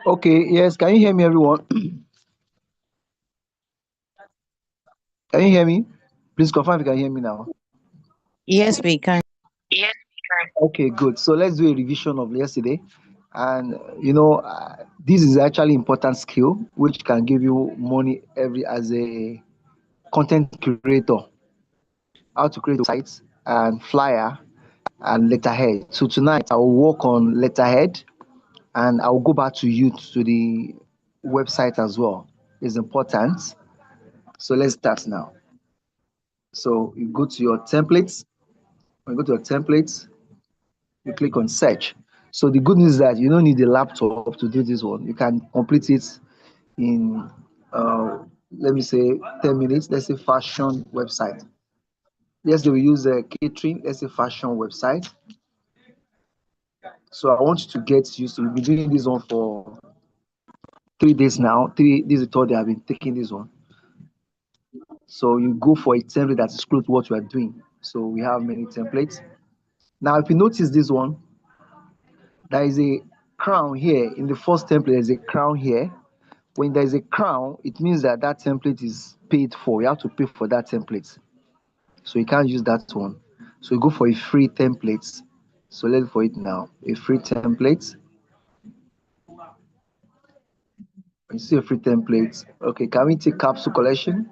Okay, yes, can you hear me, everyone? Can you hear me? Please confirm if you can hear me now. Yes, we can. Okay, good. So let's do a revision of yesterday. And this is actually important skill which can give you money every as a content creator. How to create websites and flyer and letterhead. So tonight I will work on letterhead and I'll go back to you to the website as well. It's important. So let's start now. So you go to your templates. When you go to your templates, you click on search. So the good news is that you don't need a laptop to do this one. You can complete it in let me say 10 minutes. Let's say fashion website. Yes, they will use a catering, let's say fashion website. So I want you to get used to. We've been doing this one for 3 days now. This is the third day I've been taking this one. So you go for a template that is close to what you are doing. So we have many templates. Now, if you notice this one, there is a crown here. In the first template, there's a crown here. When there's a crown, it means that that template is paid for. You have to pay for that template. So you can't use that one. So you go for a free template. So let's for it now. A free template. You see a free template. Okay, can we take capsule collection?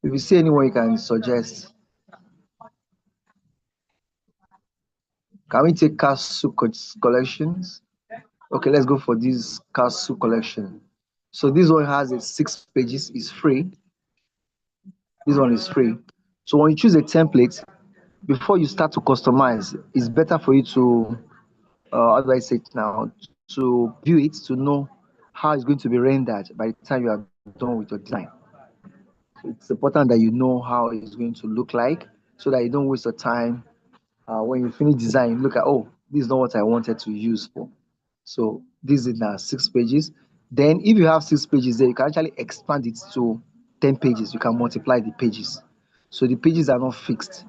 If you see anyone you can suggest. Can we take capsule collections? Okay, let's go for this capsule collection. So this one has a 6 pages, is free. This one is free. So when you choose a template, before you start to customize, it's better for you to, how do I say it now, to view it, to know how it's going to be rendered by the time you are done with your design. It's important that you know how it's going to look like so that you don't waste your time. When you finish design, look at, oh, this is not what I wanted to use for. So this is now 6 pages. Then if you have 6 pages there, you can actually expand it to 10 pages. You can multiply the pages. So the pages are not fixed.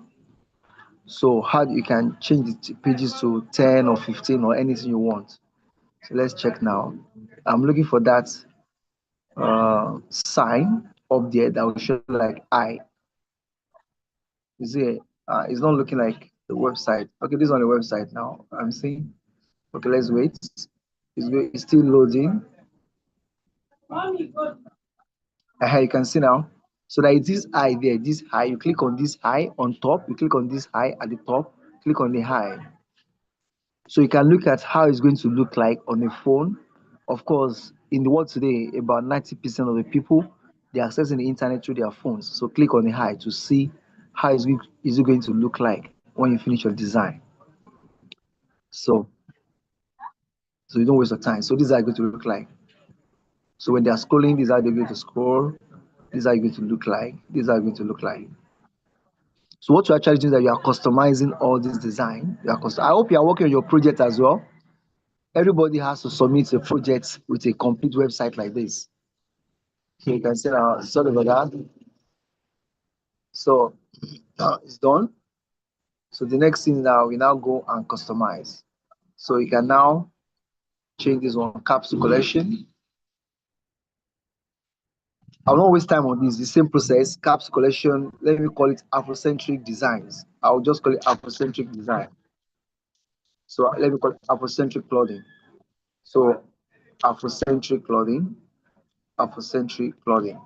So how you can change the pages to 10 or 15 or anything you want. So let's check now. I'm looking for that sign up there that will show like I. You see, it's not looking like the website. Okay, this is on the website now. I'm seeing. Okay, let's wait. It's still loading. You can see now. So there is this eye there, this eye. You click on this eye on top. You click on this eye at the top. Click on the eye. So you can look at how it's going to look like on a phone. Of course, in the world today, about 90% of the people they're accessing the internet through their phones. So click on the eye to see how is it going to look like when you finish your design. So you don't waste your time. So this is how it's going to look like. So when they are scrolling, this is how they're going to scroll. This is how it's going to look like. This is how it's going to look like. So what you actually do is that you are customizing all this design. I hope you are working on your project as well. Everybody has to submit a project with a complete website like this. Here you can see now, sorry about that. So it's done. So the next thing now, we now go and customize. So you can now change this one, capsule collection. I'll not waste time on this. The same process, capsule collection. Let me call it Afrocentric designs. I'll just call it Afrocentric design. So let me call it Afrocentric clothing. So Afrocentric clothing, Afrocentric clothing.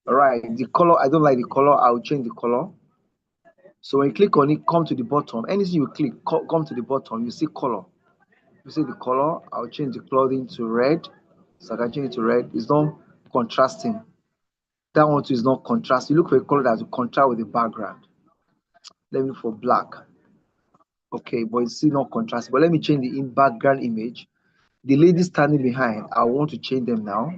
All right, the color, I don't like the color. I'll change the color. So when you click on it, come to the bottom. Anything you click, come to the bottom. You see color. You see the color. I'll change the clothing to red. So I can change it to red. It's not contrasting. That one too is not contrast. You look for a color that will contrast with the background. Let me look for black. Okay, but it's still not contrast. But let me change the background image The lady standing behind, I want to change them now.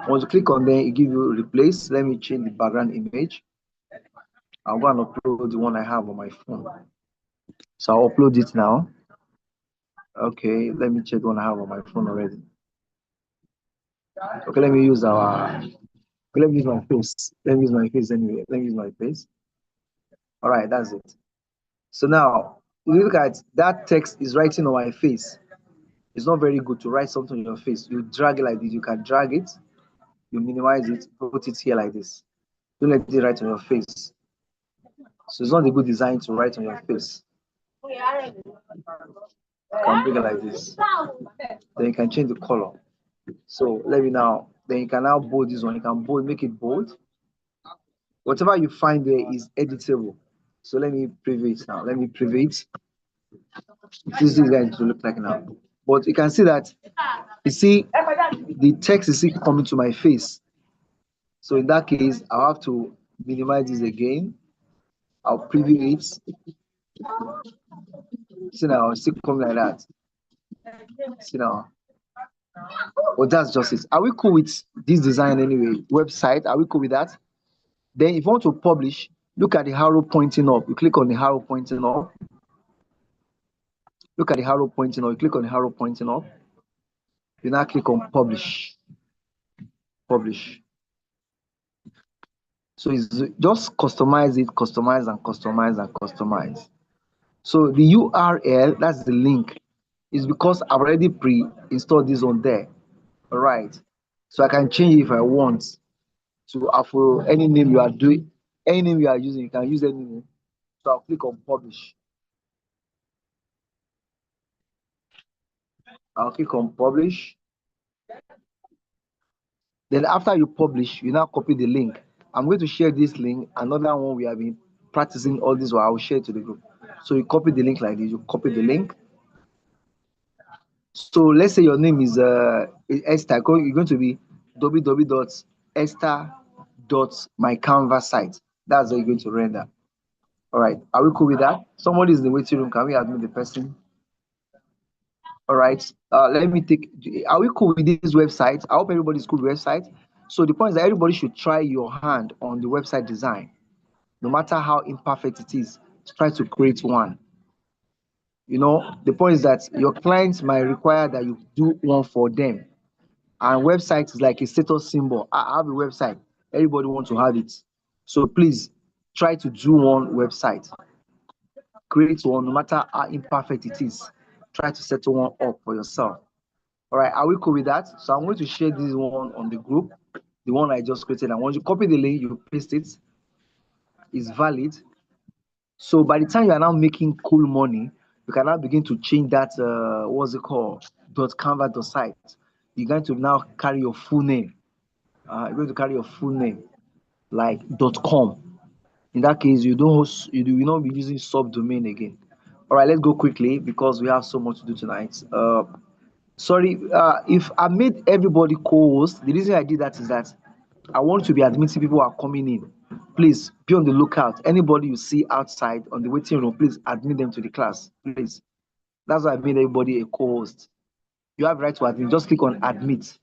Once you click on there, it give you replace. Let me change the background image. I'll go and upload the one I have on my phone. So I'll upload it now. Okay, let me check the one I have on my phone already. Okay, let me use let me use my face. Let me use my face anyway. Let me use my face. All right, that's it. So now, if you look at that text is writing on my face. It's not very good to write something on your face. You drag it like this. You can drag it, you minimize it, put it here like this. Don't let it write on your face. So it's not a good design to write on your face. You can bring it like this. Then you can change the color. So let me now, then you can now bold this one. You can bold, make it bold. Whatever you find there is editable. So let me preview it now. Let me preview it. This is going to look like now. But you can see that, you see, the text is still coming to my face. So in that case, I'll have to minimize this again. I'll preview it. See now, it's still coming like that. See now. Well, that's just it. Are we cool with this design anyway? Website, are we cool with that? Then if you want to publish, look at the arrow pointing up. You click on the arrow pointing up. Look at the arrow pointing up. You click on the arrow pointing up. You now click on publish. Publish. So it's just customize it, customize and customize and customize. So the URL, that's the link, is because I've already pre-installed this on there. All right. So I can change it if I want to for any name you are doing, any name you are using, you can use any name. So I'll click on publish. I'll click on publish. Then after you publish, you now copy the link. I'm going to share this link. Another one we have been practicing all this while. I will share it to the group. So you copy the link like this. You copy the link. So let's say your name is Esther. You're going to be www.esther.mycanvas site. That's what you're going to render. All right. Are we cool with that? Somebody is in the waiting room. Can we admit the person? All right. Let me take. Are we cool with this website? I hope everybody's cool with website. So the point is that everybody should try your hand on the website design, no matter how imperfect it is. Try to create one. You know, the point is that your clients might require that you do one for them. And website is like a status symbol. I have a website. Everybody wants to have it. So please try to do one website. Create one, no matter how imperfect it is. Try to set one up for yourself. All right, are we cool with that? So I'm going to share this one on the group, the one I just created. And once you copy the link, you paste it. It's valid. So by the time you are now making cool money, you can now begin to change that, what's it called, .canva.site. You're going to now carry your full name. You're going to carry your full name, like .com. In that case, you will not be using subdomain again. All right, let's go quickly because we have so much to do tonight. Sorry, if I made everybody co-host, the reason I did that is that I want to be admitting people who are coming in. Please be on the lookout. Anybody you see outside on the waiting room, please admit them to the class, please. That's why I made everybody a co-host. You have right to admit. Just click on admit.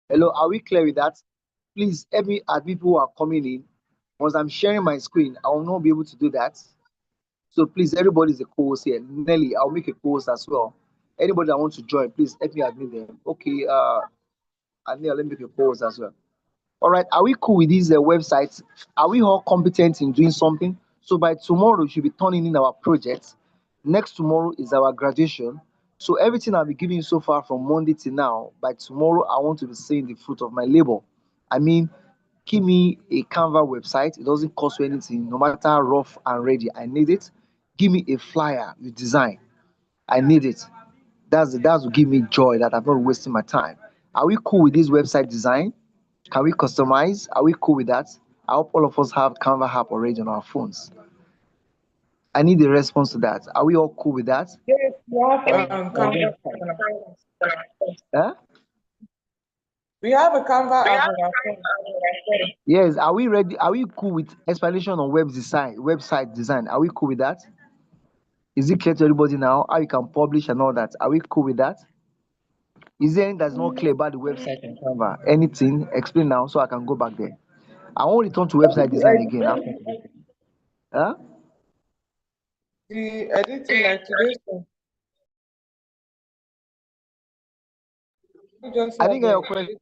Hello, are we clear with that? Please help me admit people who are coming in. Once I'm sharing my screen, I will not be able to do that. So please, everybody is a co-host here. Nelly, I'll make a co-host as well. Anybody that wants to join, please help me admit them. Okay, and let me make a co-host as well. All right, are we cool with these websites? Are we all competent in doing something? So by tomorrow, we should be turning in our projects. Next tomorrow is our graduation. So everything I've been giving you so far from Monday to now, by tomorrow, I want to be seeing the fruit of my labor. I mean, give me a Canva website. It doesn't cost you anything, no matter how rough and ready. I need it. Give me a flyer you design. I need it. That will give me joy that I'm not wasting my time. Are we cool with this website design? Can we customize? Are we cool with that? I hope all of us have Canva app already on our phones. I need a response to that. Are we all cool with that? Yes, we have Canva. Huh? We have a Canva app on our phone. Yes, are we ready? Are we cool with explanation on web design, website design? Are we cool with that? Is it clear to everybody now how you can publish and all that? Are we cool with that? Is there anything that's not clear about the website and Canva? Anything? Explain now so I can go back there. I won't return to What is website the design again after editing? today. Huh? The editing like today's one. You just I have didn't get the your question. editing.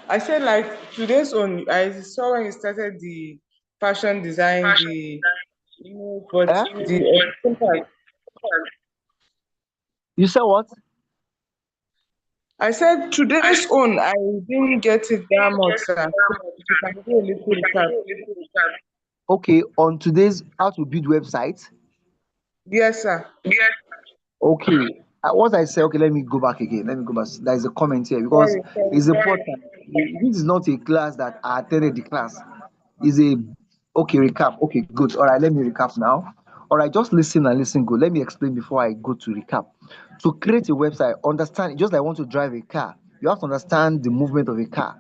I said like today's one. I saw when you started the fashion design, the image, but Eh? the editing part. You said what? I said today's own. I didn't get it that much, sir. So if you can do a little recap. Okay, on today's how to build website. Yes, sir. Okay. What I say, okay, let me go back again. Let me go back. There is a comment here because Sorry, sorry. it's important. This is not a class that I attended the class. Is a okay recap. Okay, good. All right, let me recap now. All right, just listen and listen good. Let me explain before I go to recap. To create a website, understand just like I want to drive a car, you have to understand the movement of a car.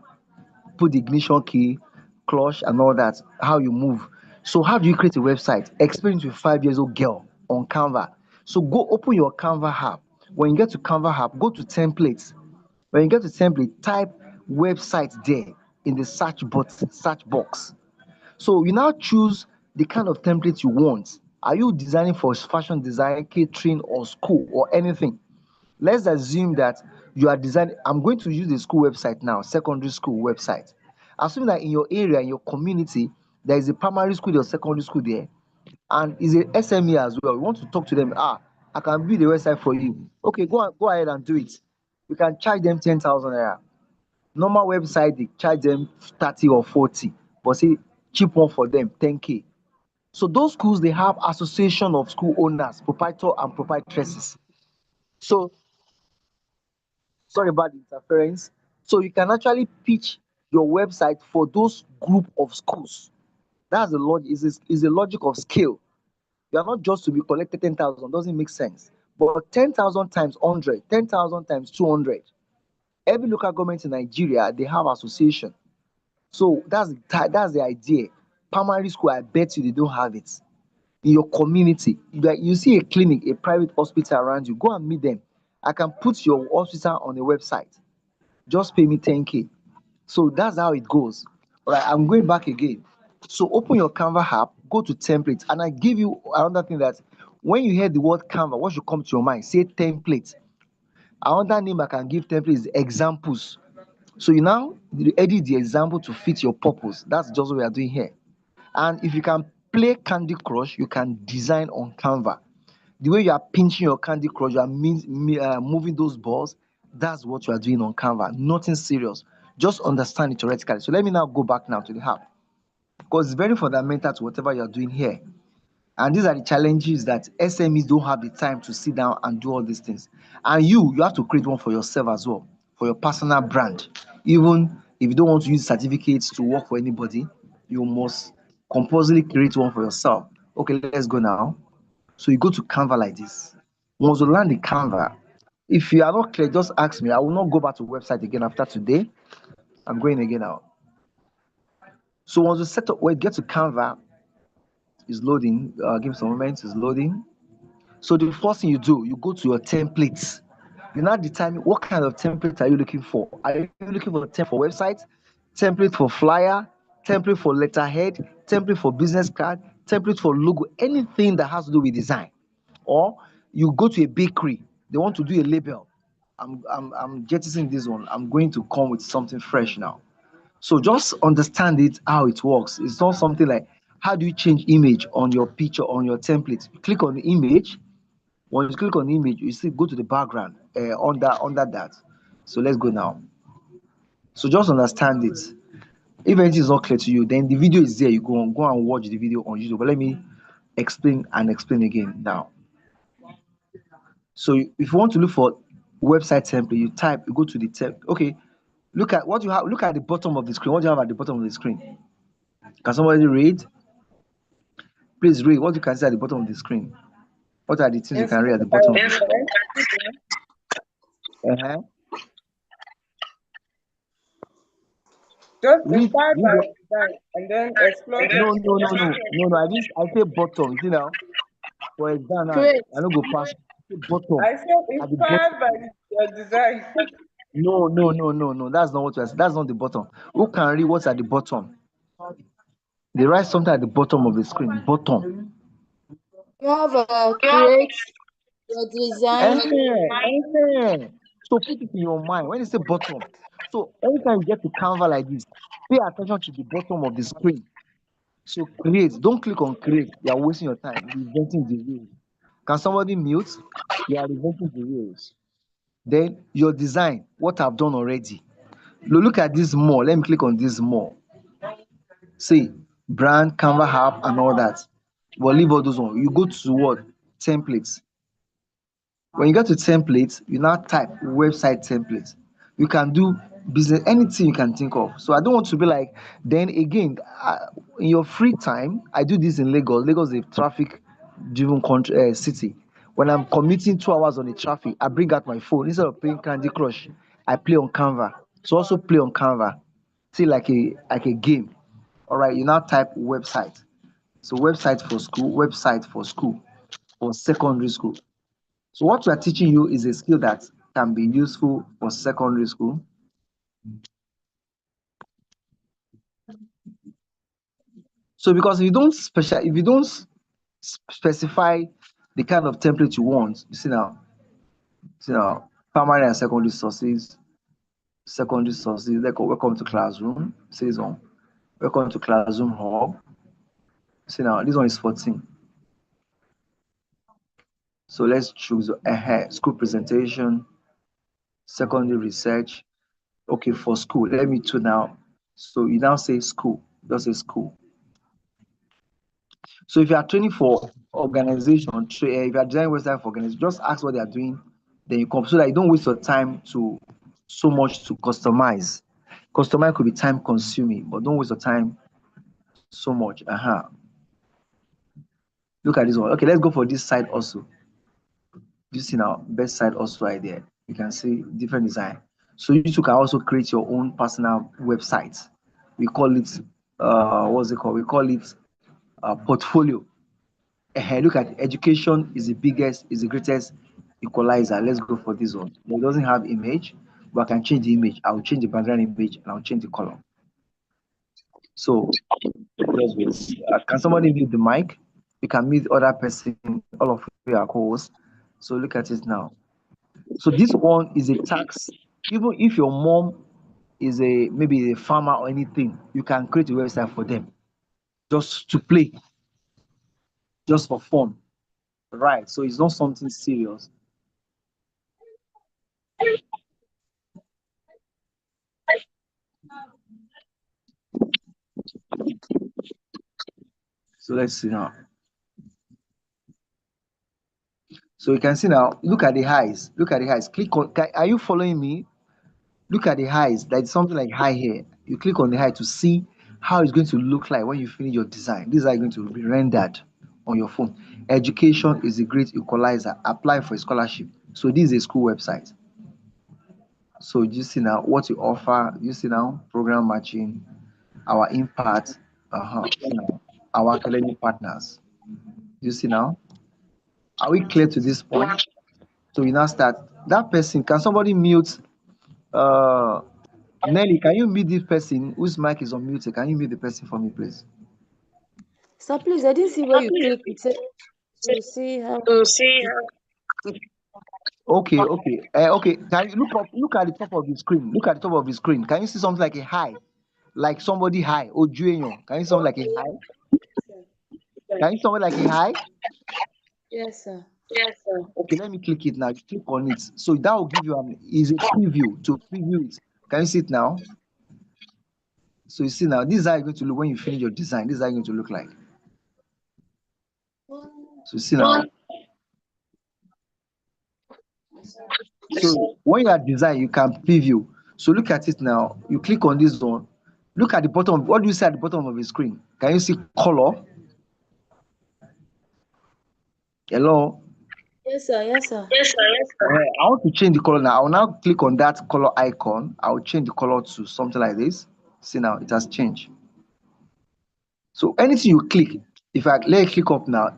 Put the ignition key, clutch, and all that, how you move. So, how do you create a website? Explain to a 5 years old girl on Canva. So, go open your Canva app. When you get to Canva app, go to templates. When you get to template, type website there in the search box. So, you now choose the kind of template you want. Are you designing for fashion design, catering, or school, or anything? Let's assume that you are designing. I'm going to use the school website now, secondary school website. Assume that in your area, in your community, there is a primary school or secondary school there, and is a SME as well. We want to talk to them. I can build a website for you. Okay, go ahead and do it. You can charge them 10,000 naira. Normal website they charge them 30 or 40, but say cheap one for them 10K. So those schools they have association of school owners, proprietor and proprietresses. So sorry about the interference. So you can actually pitch your website for those group of schools. That's the logic. Is a logic of scale. You are not just to be collected 10,000. Doesn't make sense. But 10,000 times 100, 10,000 times 200. Every local government in Nigeria they have association. So that's the idea. Primary school, I bet you they don't have it. In your community, like you see a clinic, a private hospital around you, go and meet them. I can put your hospital on a website. Just pay me 10K. So that's how it goes. All right, I'm going back again. So open your Canva app, go to templates, and I give you another thing that when you hear the word Canva, what should come to your mind? Say template. Another name I can give template is examples. So you now edit the example to fit your purpose. That's just what we are doing here. And if you can play Candy Crush, you can design on Canva. The way you are pinching your Candy Crush, you are moving those balls. That's what you are doing on Canva. Nothing serious. Just understand it theoretically. So let me now go back now to the app because it's very fundamental to whatever you are doing here. And these are the challenges that SMEs don't have the time to sit down and do all these things. And you have to create one for yourself as well, for your personal brand. Even if you don't want to use certificates to work for anybody, you must compulsory create one for yourself. Okay, let's go now. So you go to Canva like this. Once you land the Canva, if you are not clear, just ask me. I will not go back to website again after today. I'm going again now. So once you set up, when you get to Canva, is loading. Give me some moments. It's loading. So the first thing you do, you go to your templates. You now determine what kind of template are you looking for. Are you looking for template for website, template for flyer, template for letterhead, template for business card, template for logo, anything that has to do with design? Or you go to a bakery, they want to do a label. I'm jettisoning this one. I'm going to come with something fresh now. So just understand it how it works. It's not something like how do you change image on your picture on your template. You click on the image. Once you click on the image, you see go to the background under that. So let's go now. So just understand it. If anything is not clear to you, then the video is there. You go and watch the video on YouTube. But let me explain and explain again now. So if you want to look for website template, you go to the temp. Okay, look at what you have. Look at the bottom of the screen. What do you have at the bottom of the screen? Can somebody read? Please read what you can see at the bottom of the screen. What are the things you can read at the bottom of the screen? Uh-huh. Just Read, inspired read by what, design and then explore no, techniques no, and no, no, solutions. no, no. I say bottom. See now, for example, now, Create. I don't go past. I say bottom I said at the bottom. inspired by your design. No, no, no, no, no. That's not what you are. That's not the bottom. Who can read what's at the bottom? They write something at the bottom of the screen. Bottom. You have create your design. So put it in your mind when you say bottom. So anytime you get to Canva like this, pay attention to the bottom of the screen. So create. Don't click on create. You are wasting your time inventing the wheels. Can somebody mute? You are inventing the wheels. Then your design, what I've done already. Look at this more. Let me click on this more. See, brand, Canva app, and all that. But leave all those on. You go to what? Templates. When you get to templates, you now type website templates. You can do business, anything you can think of. So I don't want to be like, then again, in your free time, I do this in Lagos. Lagos is a traffic driven country, city. When I'm commuting 2 hours on the traffic, I bring out my phone. Instead of playing Candy Crush, I play on Canva. So also play on Canva. See, like a game. All right, you now type website. So website for school, for secondary school. So what we are teaching you is a skill that can be useful for secondary school. So because if you don't specify the kind of template you want, see now, primary and secondary sources, like welcome to classroom, says on, welcome to classroom hub. See now, this one is 14. So let's choose school presentation, secondary research. Okay, for school, let me to now. So you now say school, just say school. So if you are training for organization, if you are designing website for organization, just ask what they are doing, then you come so that you don't waste your time to so much to customize. Customize could be time consuming, but don't waste your time so much. Look at this one. Okay, let's go for this side also. This is our best side also idea. You can see different design. So you too can also create your own personal website. We call it what's it called? We call it portfolio. Look at education is the biggest, is the greatest equalizer. Let's go for this one. It doesn't have image, but I can change the image. I'll change the background image and I'll change the color. So let's wait. Can somebody mute the mic? You can mute other person. All of you are co-hosts. So look at it now. So this one is a tax. Even if your mom is maybe a farmer or anything, you can create a website for them just to play, just for fun. Right. So it's not something serious. So let's see now. So you can see now, look at the highs. Look at the highs. Click on, are you following me? Look at the highs. There's something like high here. You click on the high to see how it's going to look like when you finish your design. These are going to be rendered on your phone. Education is a great equalizer. Apply for a scholarship. So this is a school website. So you see now what we offer. You see now program matching, our impact, our academic partners. You see now. Are we clear to this point? So we now start. That person, can somebody mute? Uh, Nelly, can you mute this person whose mic is unmuted? Can you mute the person for me, please? So please, I didn't see where you click. It said to see how. Okay, okay, okay. Can you look up? Look at the top of the screen. Look at the top of the screen. Can you see something like a high, like somebody high? Ojuenyo. Can you see something like a high? Can you see something like a high? Yes, sir. Okay, let me click it now. You click on it. So that will give you is a preview to preview it. Can you see it now? So you see now, this is how you're going to look when you finish your design. This is how you're going to look like. So you see now. So when you are design, you can preview. So look at it now. You click on this one. Look at the bottom. What do you see at the bottom of the screen? Can you see color? Hello. Yes, sir. Yes, sir. I want to change the color now. I will now click on that color icon. I will change the color to something like this. See now, it has changed. So anything you click, if I let it click up now,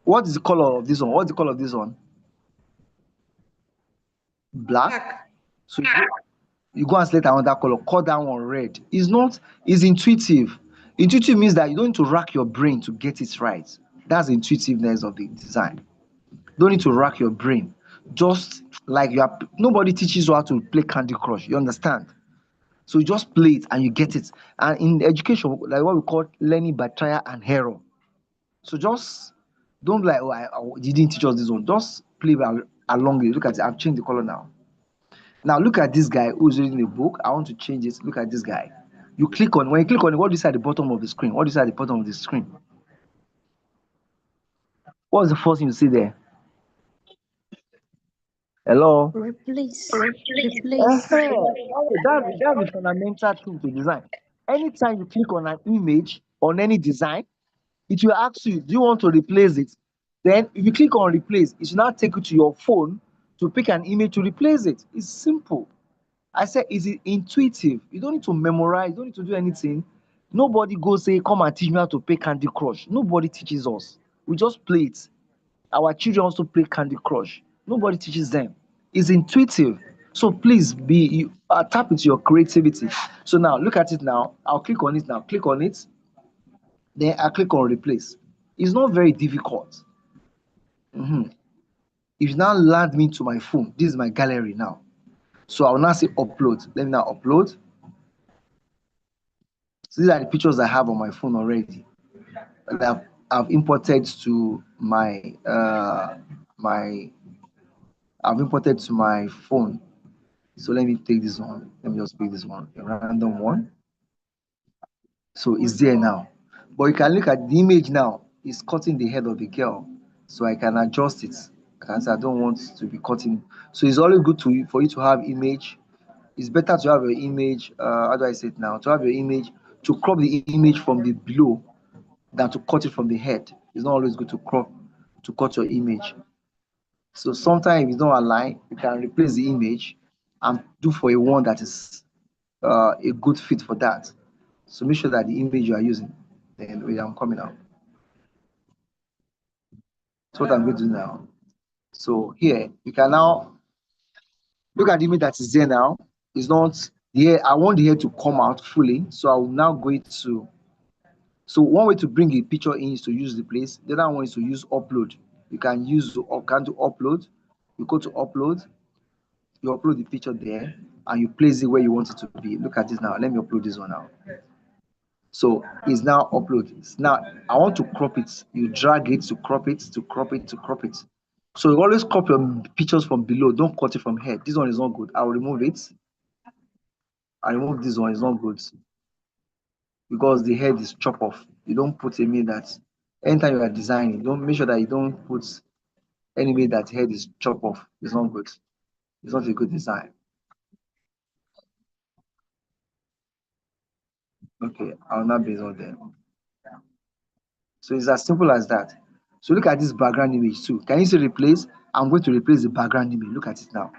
what is the color of this one? What's the color of this one? Black. Black. So you go and select another color, call that one red. It's not, it's intuitive. Intuitive means that you don't need to rack your brain to get it right. That's the intuitiveness of the design. Don't need to rack your brain. Just like you are, nobody teaches you how to play Candy Crush. You understand? So you just play it and you get it. And in education, like what we call learning by trial and error. So just don't be like, oh, you didn't teach us this one. Just play along it. Look at it. I've changed the color now. Now look at this guy who's reading a book. I want to change it. Look at this guy. You click on, when you click on it, what do you see at the bottom of the screen? What do you see at the bottom of the screen? What's the first thing you see there? Hello? Replace. Uh-huh. Replace. So that's the fundamental thing to design. Anytime you click on an image on any design, it will ask you, do you want to replace it? Then if you click on replace, it should now take you to your phone to pick an image to replace it. It's simple. I said, is it intuitive? You don't need to memorize, you don't need to do anything. Nobody goes say, come and teach me how to play Candy Crush. Nobody teaches us. We just play it. Our children also play Candy Crush. Nobody teaches them. It's intuitive. So please tap into your creativity. So now look at it now. I'll click on it now. Click on it. Then I click on replace. It's not very difficult. Mhm. If you now land me to my phone, this is my gallery now. So I'll now say upload. Let me now upload. So these are the pictures I have on my phone already that I've imported to my I've imported to my phone. So let me take this one. Let me just pick this one, a random one. So it's there now. But you can look at the image now. It's cutting the head of the girl. So I can adjust it. Because I don't want to be cutting. So it's always good for you to have image. It's better to have your image. How do I say it now? To have your image, to crop the image from the below than to cut it from the head. It's not always good to cut your image. So sometimes if you don't align, you can replace the image and do for a one that is a good fit for that. So make sure that the image you are using, then wait, I'm coming out. So what I'm going to do now. So here you can now look at the image that is there now. It's not here. I want the hair to come out fully. So I will now go to. So one way to bring a picture in is to use the place. The other one is to use upload. You can do upload. You go to upload. You upload the picture there, and you place it where you want it to be. Look at this now. Let me upload this one now. So it's now uploaded. Now I want to crop it. You drag it to crop it, to crop it, to crop it. So you always crop your pictures from below. Don't cut it from here. This one is not good. I'll remove it. I remove this one. It's not good because the head is chopped off. You don't put a way that anytime you are designing, don't make sure that you don't put any way that head is chopped off. It's not good. It's not a good design. Okay, I'll not be on there. So it's as simple as that. So look at this background image too. Can you see replace? I'm going to replace the background image. Look at it now.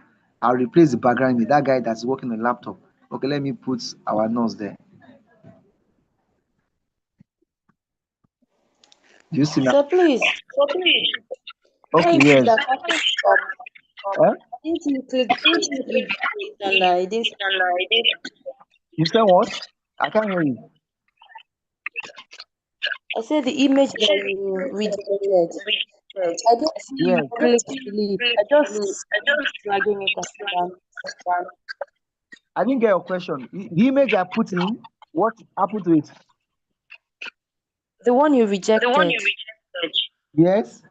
I'll replace the background image. That guy that's working on the laptop. Okay, let me put our nose there. Do you see now? So please, Okay, when you yes. click that Huh? didn't you click reject and I didn't You said what? I can't hear you. I said the image that you rejected. I didn't see you Yes. click delete. I just dragging it down. I didn't get your question. The image I put in, what happened to it? The one you rejected. Yes.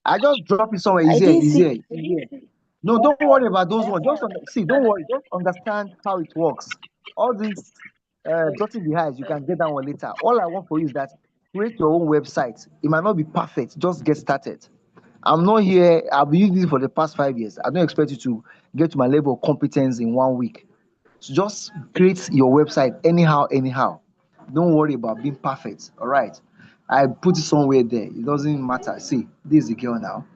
I just drop it somewhere. I It's here. didn't It's see. here. It's here. No, don't worry about those ones. See, don't worry. Just understand how it works. All these dotting the i's, you can get that one later. All I want for you is that create your own website. It might not be perfect. Just get started. I'm not here. I've been using it for the past 5 years. I don't expect you to get to my level of competence in 1 week. So just create your website anyhow. Don't worry about being perfect. All right. I put it somewhere there. It doesn't matter. See, this is the girl now.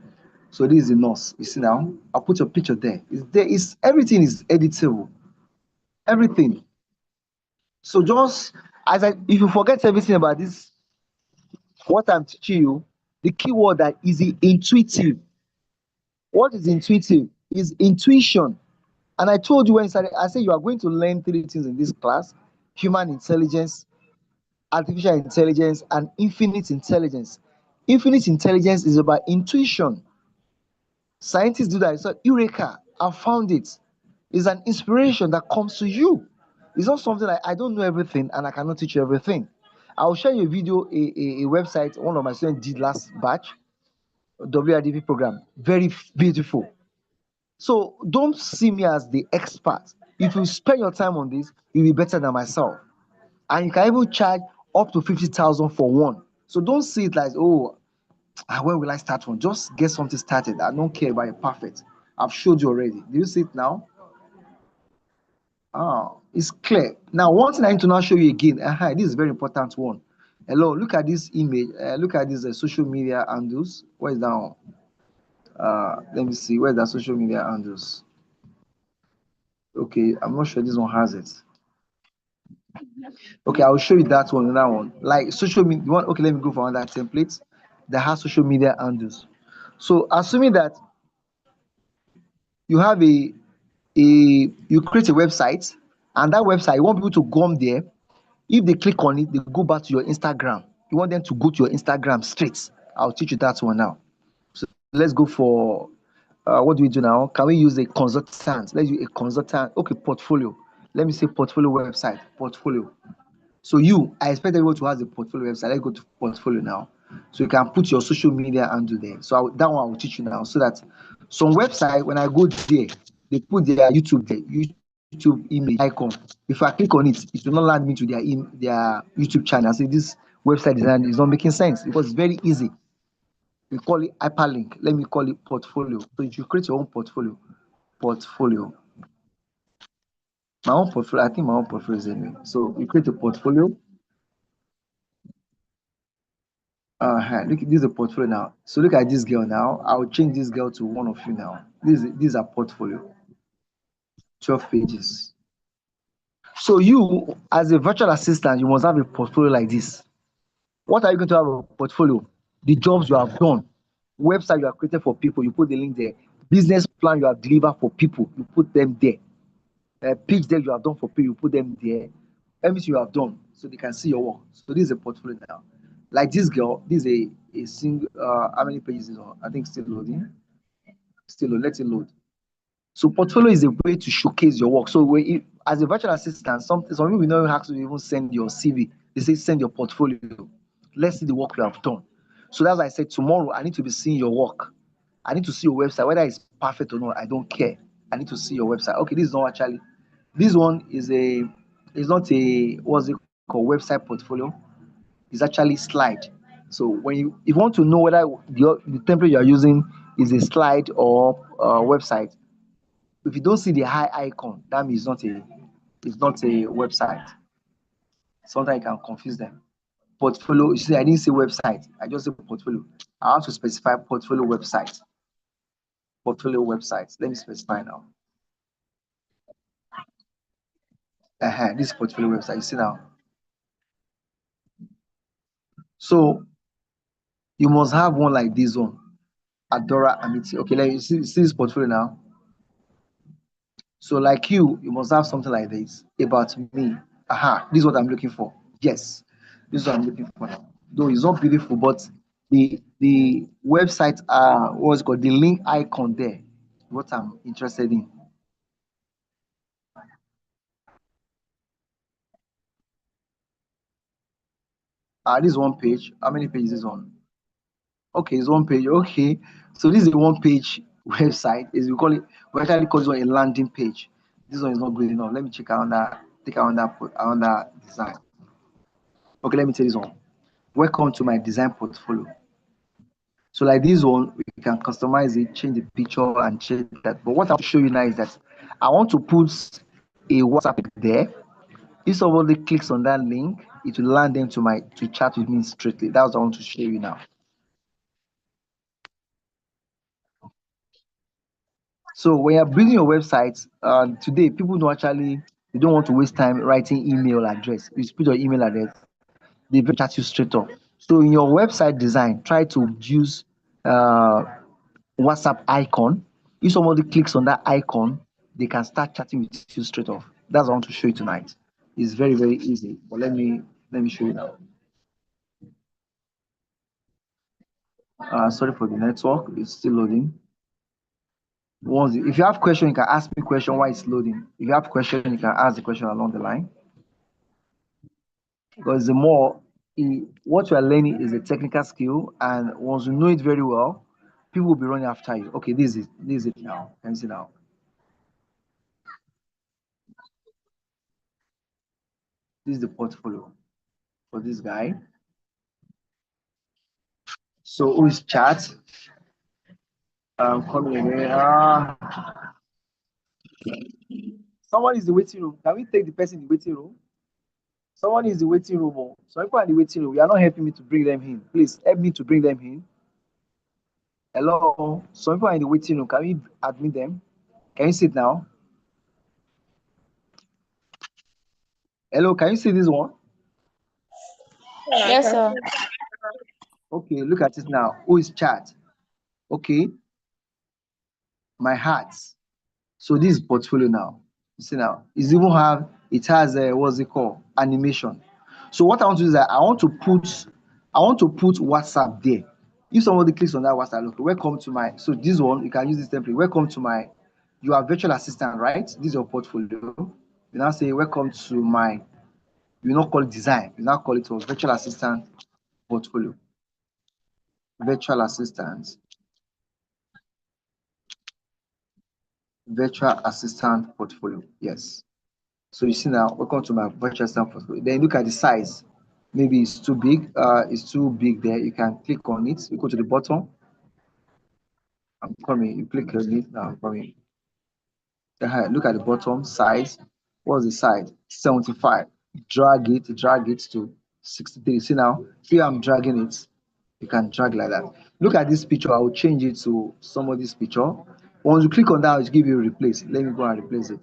So this is the nurse. You see now? I'll put your picture there. It's there. It's everything is editable. Everything. So just if you forget everything about this, what I'm teaching you, the key word that is intuitive. What is intuitive? Is intuition. And I told you when I started, I said you are going to learn three things in this class: human intelligence, artificial intelligence, and infinite intelligence. Infinite intelligence is about intuition. Scientists do that. It's like Eureka, I found it. It's an inspiration that comes to you. It's not something like I don't know everything and I cannot teach you everything. I'll share you a video, a website one of my students did last batch, WIDP program. Very beautiful. So don't see me as the expert. If you spend your time on this, you'll be better than myself. And you can even charge up to 50,000 for one. So don't see it like, oh, when will I start one? Just get something started. I don't care about it perfect. I've showed you already. Do you see it now? It's clear. Now, one thing I need to now show you again. This is a very important one. Hello, look at this image. Look at this social media handles. Where is that one? Let me see. Where's that social media handles? Okay, I'm not sure this one has it. Okay, I'll show you that one. That one, like social media. One. Okay, let me go for another template that has social media handles. So, assuming that you have you create a website, and that website you want people to come there. If they click on it, they go back to your Instagram. You want them to go to your Instagram straight. I'll teach you that one now. So let's go for what do we do now? Can we use a consultant? Let's use a consultant. Okay, portfolio. Let me say portfolio website. Portfolio. So I expect everyone to have a portfolio website. Let's go to portfolio now. So you can put your social media handle there. So that one I will teach you now. So that some website, when I go there, they put their YouTube there, YouTube image icon. If I click on it, it will not land me to their YouTube channel. I say this website design is not making sense because it's very easy. We call it hyperlink. Let me call it portfolio. So you should create your own portfolio. Portfolio. My own portfolio. I think my own portfolio is anyway. So you create a portfolio. Look, this is a portfolio now. So look at this girl now. I'll change this girl to one of you now. These are portfolio. 12 pages. So you, as a virtual assistant, you must have a portfolio like this. What are you going to have a portfolio? The jobs you have done, website you have created for people, you put the link there. Business plan you have delivered for people, you put them there. Pitch deck you have done for people, you put them there. Everything you have done, so they can see your work. So this is a portfolio now. Like this girl, this is a single. How many pages is on? I think still loading. Still load. Let it load. So portfolio is a way to showcase your work. So as a virtual assistant, some people will not have to even send your CV. They say send your portfolio. Let's see the work you have done. So that's why I said tomorrow I need to be seeing your work. I need to see your website, whether it's perfect or not. I don't care. I need to see your website. Okay, this is not actually. This one is not a what's it called, website portfolio. It's actually slide. So if you want to know whether the template you are using is a slide or website, if you don't see the high icon, that means it's not a website. Sometimes you can confuse them. Portfolio, you see, I didn't say website, I just say portfolio. I have to specify portfolio website. Portfolio website. Let me specify now. This portfolio website. You see now. So you must have one like this one. Adora Amiti. Okay, let you see this portfolio now. So like you must have something like this about me. This is what I'm looking for. Yes, this is what I'm looking for now. Though it's not beautiful, but the website what's called the link icon there. What I'm interested in. This is one page. How many pages is on? Okay, it's one page. Okay, so this is a one page website. Is we actually call this one a landing page. This one is not good enough. Let me check take out that design. Okay, let me tell this one. Welcome to my design portfolio. So like this one, we can customize it, change the picture and change that. But what I want to show you now is that I want to put a WhatsApp there. If somebody clicks on that link, it will land them to chat with me straightly. That's what I want to show you now. So when you're building your website, today people don't actually You don't want to waste time writing email address. You put your email address, they will chat you straight up. So in your website design, try to use uh, WhatsApp icon. If somebody clicks on that icon, they can start chatting with you straight off. That's what I want to show you tonight. It's very, very easy. But let me show you now. Sorry for the network, it's still loading. If you have question, you can ask me question while it's loading. If you have question, you can ask the question along the line. Because what you are learning is a technical skill, and once you know it very well, people will be running after you. Okay, this is it now. Can you see now? This is the portfolio for this guy. So who is chat? Coming again. Someone is in the waiting room. Can we take the person in the waiting room? Someone is in the waiting room. Oh. So people are in the waiting room. You are not helping me to bring them in. Please help me to bring them in. Hello. Some people are in the waiting room. Can we admit them? Can you sit now? Hello. Can you see this one? Yes, sir. Okay, look at it now. Who is chat? Okay, my heart. So this is portfolio now. You see now, it has a what's it called? Animation. So what I want to do is that I want to put WhatsApp there. If somebody clicks on that WhatsApp, look, welcome to my, so this one, you can use this template. Welcome to my, you are virtual assistant, right? This is your portfolio. You now say, welcome to my, you not call it design, you now call it a virtual assistant portfolio. Virtual assistant. Virtual assistant portfolio. Yes. So you see now, welcome to my virtual assistant portfolio. Then look at the size. Maybe it's too big. It's too big there. You can click on it. You go to the bottom. I'm coming. You click on it. Now I'm coming. Look at the bottom size. What's the size? 75. Drag it to 63. See now, here I'm dragging it. You can drag like that. Look at this picture. I will change it to somebody's picture. Once you click on that, it will give you a replace. Let me go and replace it.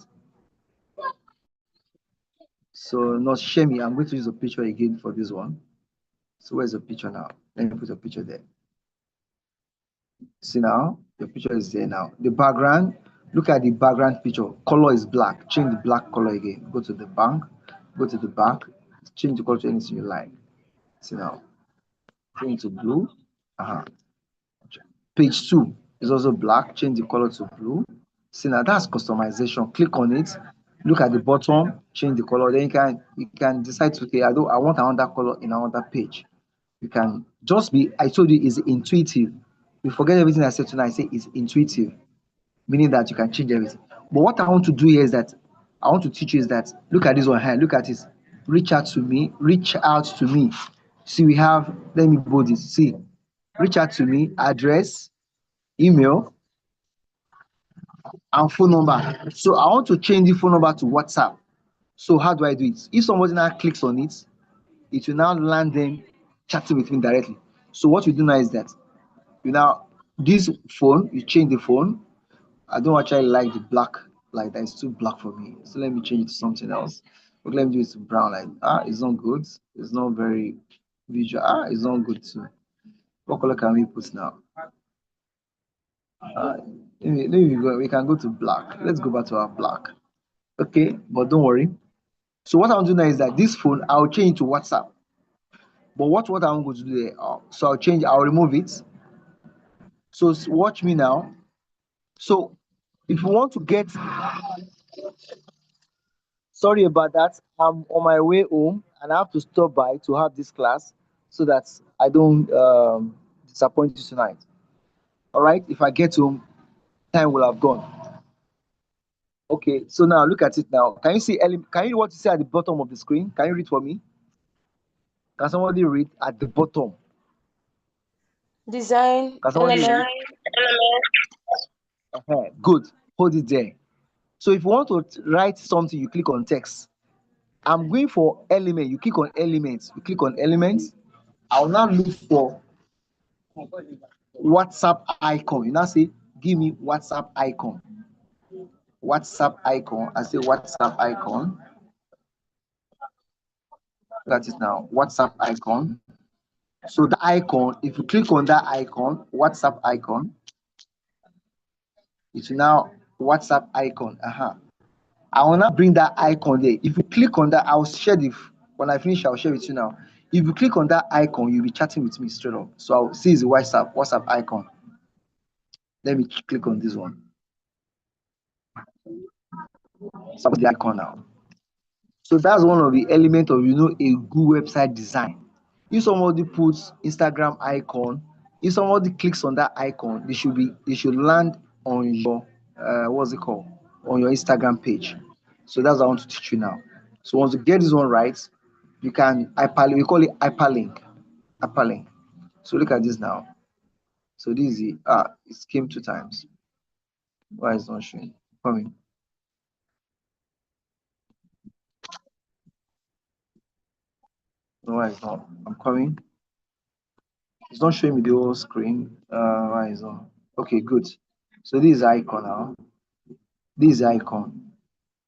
So not shame me. I'm going to use a picture again for this one. So where's the picture now? Let me put a picture there. See now, the picture is there now. The background, look at the background picture. Color is black. Change the black color again. Go to the back, change the color to anything you like. See now, change to blue. Page 2 is also black. Change the color to blue. See now, that's customization. Click on it. Look at the bottom. Change the color. Then you can decide to, okay, I want another color in another page. You can just be, I told you, is intuitive. You forget everything I said tonight. I say it's intuitive, meaning that you can change everything. But what I want to do here is that I want to teach you is that, look at this one here. Look at this. Reach out to me. Reach out to me. See, we have, let me bold this. See, reach out to me, address, email, and phone number. So I want to change the phone number to WhatsApp. So how do I do it? If somebody now clicks on it, it will now land them chatting with me directly. So what you do now is that this phone, you change the phone. I don't actually like the black like that. It's too black for me. So let me change it to something else. But let me do it to brown. It's not good. It's not very visual. It's not good too. What color can we put now? We can go to black. Let's go back to our black. Okay, but don't worry. So what I'll do now is that this phone, I'll change it to WhatsApp. But what I'm going to do there, so I'll remove it. So watch me now. So if you want to get, sorry about that, I'm on my way home and I have to stop by to have this class so that I don't disappoint you tonight. All right, if I get home, time will have gone. Okay, so now look at it now. Can you see? Can you what to see at the bottom of the screen? Can you read for me? Can somebody read at the bottom? Design Can somebody element. read? Good. Hold it there. So if you want to write something, you click on text. I'm going for element. You click on elements. You click on elements. I'll now look for WhatsApp icon. You now say, give me WhatsApp icon. WhatsApp icon. I say WhatsApp icon. Look at it now. WhatsApp icon. So the icon, if you click on that icon, WhatsApp icon, it's now WhatsApp icon. I will now bring that icon there. If you click on that, I'll share the when I finish, I'll share with you now. If you click on that icon, you'll be chatting with me straight up. So I'll see the WhatsApp icon. Let me click on this one. So the icon now. So that's one of the elements of a good website design. If somebody puts Instagram icon, if somebody clicks on that icon, they should land on your what's it called? On your Instagram page. So that's what I want to teach you now. So once you get this one right, you can hyperlink. We call it hyperlink. Hyperlink. So look at this now. So this is it came 2 times. Why is it not showing? Coming. No, why is not? I'm coming. It's not showing me the whole screen. Why is not? Okay, good. So this is icon now. This is icon.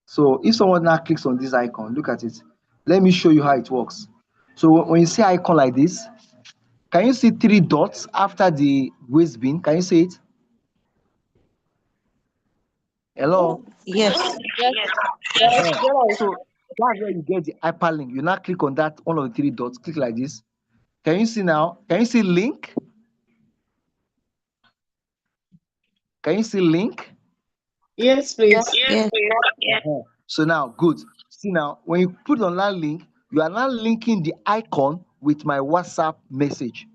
So if someone now clicks on this icon, look at it. Let me show you how it works. So when you see icon like this, can you see 3 dots after the waste bin? Can you see it? Hello? Yes. Yes. So that's where you get the hyperlink. You now click on that one of the 3 dots, click like this. Can you see now? Can you see link? Can you see link? Yes, please. Yes. So now, good. See now, when you put on that link, you are now linking the icon with my WhatsApp message.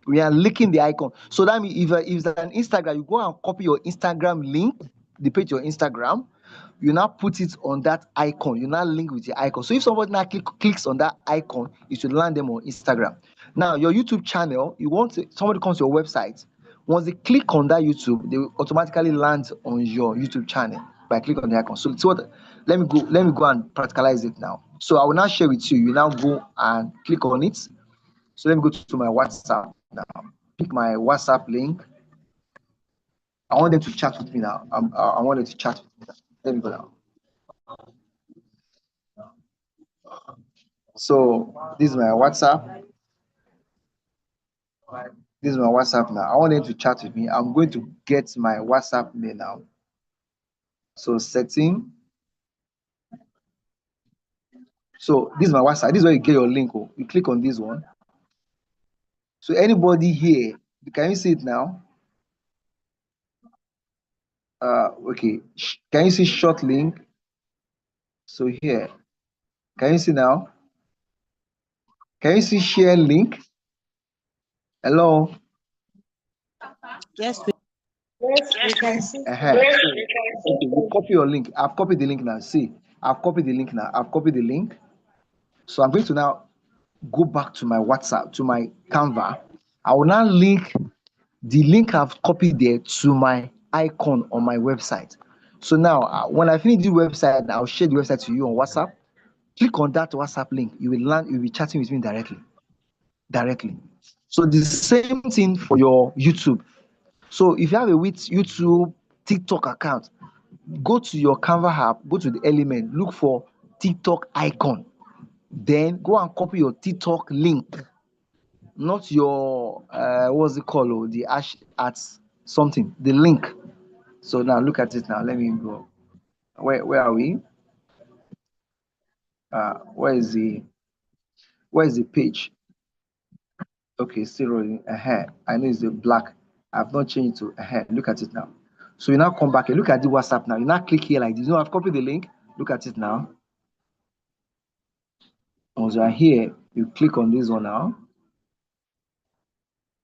We are linking the icon. So that means if it's an Instagram, you go and copy your Instagram link, the page your Instagram, you now put it on that icon. You now link with the icon. So if somebody now clicks on that icon, it should land them on Instagram. Now, your YouTube channel, somebody comes to your website. Once they click on that YouTube, they will automatically land on your YouTube channel by clicking on the icon. So let me go and practicalize it now. So I will now share with you. You now go and click on it. So let me go to my WhatsApp now. Pick my WhatsApp link. I want them to chat with me now. I want them to chat with me now. Let me go now. So this is my WhatsApp. This is my WhatsApp now. I want them to chat with me. I'm going to get my WhatsApp mail now. So setting. So this is my WhatsApp. This is where you get your link. Oh. You click on this one. So anybody here, can you see it now? Okay. Can you see short link? So here, can you see now? Can you see share link? Hello. Yes. Yes, we can see. Okay, you copy your link. I've copied the link now. See, I've copied the link now. I've copied the link. So I'm going to now go back to my WhatsApp, to my Canva. I will now link the link I've copied there to my icon on my website. So now, when I finish the website, I'll share the website to you on WhatsApp. Click on that WhatsApp link. You'll be chatting with me directly. So the same thing for your YouTube. So if you have a YouTube TikTok account, go to your Canva app, go to the element, look for TikTok icon. Then go and copy your TikTok link, not your what's it called? The hash at something, the link. So now look at it now. Let me go. Where are we? Where is the page? Okay, still rolling ahead. I know it's the black. I've not changed to ahead. Look at it now. So you now come back and look at the WhatsApp now. You now click here like this. I've copied the link. Look at it now. Once you are here, you click on this one now.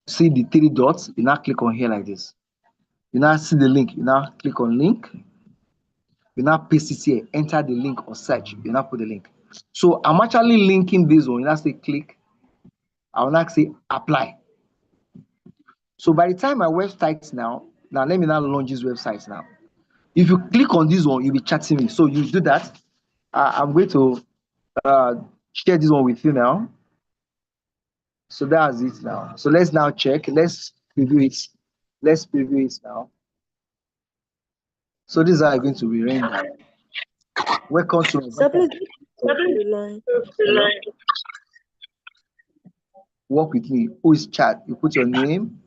See the 3 dots. You now click on here like this. You now see the link. You now click on link. You now paste it here. Enter the link or search. You now put the link. So I'm actually linking this one. You now say click. I will now say apply. So by the time my website now let me now launch this website now. If you click on this one, you'll be chatting me. So you do that. I'm going to share this one with you now. So that's it now. So let's now check. Let's preview it. Let's preview it now. So this is how I'm going to be rendered. Welcome to my Sir, please website. the line. Hello? Work with me. Who is chat? You put your name.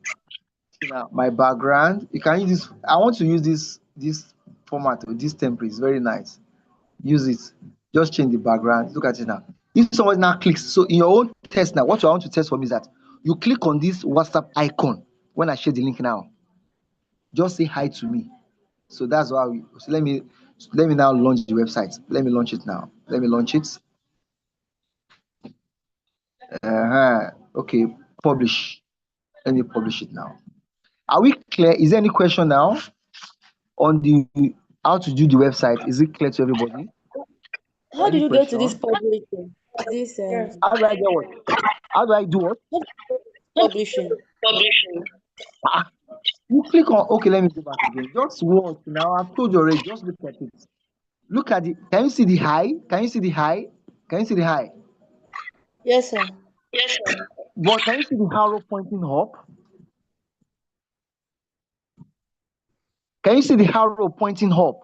Now, my background. You can use this. I want to use this format or this template. It's very nice. Use it. Just change the background. Look at it now. If someone now clicks, so in your own test now, what I want to test for me is that you click on this WhatsApp icon when I share the link now. Just say hi to me. So that's why so let me now launch the website. Let me launch it now. Let me launch it. Okay, publish. Let me publish it now. Are we clear? Is there any question now on the how to do the website? Is it clear to everybody? How Any did you get to this question? publishing? This Yes. How do I get what? How do I do what? publishing. Ah, you click on, okay, let me go back again. Just once now. I've told you already. Just look at it. Look at it. Can you see the high? Can you see the high? Can you see the high? Yes, sir. But can you see the arrow pointing up? Can you see the arrow pointing up?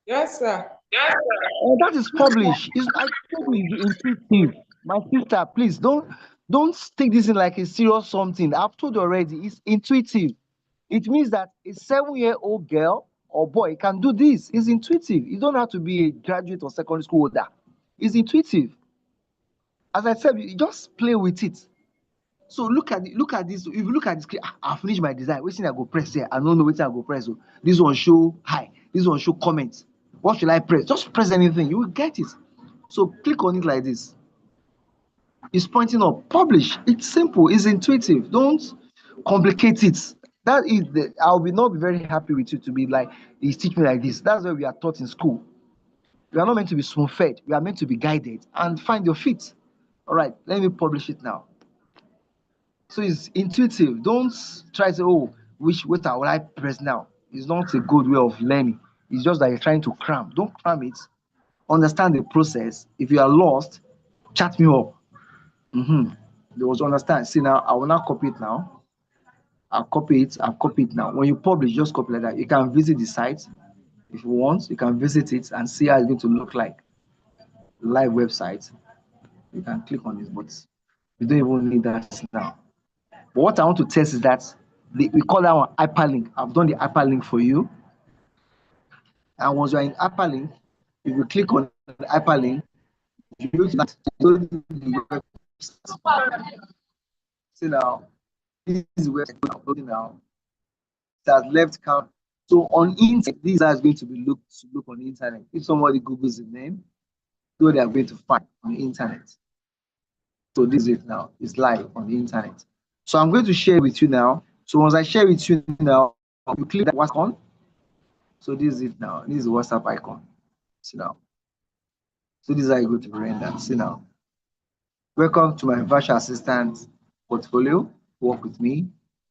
Yes, sir. That is published. I told you it's intuitive. My sister, please don't take this in like a serious something. I've told you already. It's intuitive. It means that a 7-year-old girl or boy can do this. It's intuitive. You don't have to be a graduate or secondary school holder. It's intuitive. As I said, you just play with it. So look at this. If you look at this, I finish my design. Which thing I go press here? I don't know which thing I go press. So this one show hi. This one show comments. What should I press? Just press anything. You will get it. So click on it like this. It's pointing up. Publish. It's simple. It's intuitive. Don't complicate it. That is I'll not be very happy with you to be like, he's teaching me like this. That's why we are taught in school. We are not meant to be spoon-fed. We are meant to be guided and find your feet. All right, let me publish it now. So it's intuitive. Don't try to, oh, which will I press now? It's not a good way of learning. It's just that you're trying to cram. Don't cram it. Understand the process. If you are lost, chat me up. They was understand. See now, I will not copy it now. I'll copy it now. When you publish, just copy like that. You can visit the site if you want. You can visit it and see how it's going to look like. Live website. You can click on it, but you don't even need that now. But what I want to test is that we call that one hyperlink. I've done the hyperlink for you. And once you're in hyperlink, if you click on the hyperlink, you go to that. See now, this is where I'm uploading now. It has left count. So on internet, these are going to be look on the internet. If somebody Googles the name, so they are going to find on the internet. So this is it now. It's live on the internet. So I'm going to share with you now. So once I share with you now, you click that icon. So this is it now. This is the WhatsApp icon. See now. So this is how you go to render. See now. Welcome to my virtual assistant portfolio. Work with me.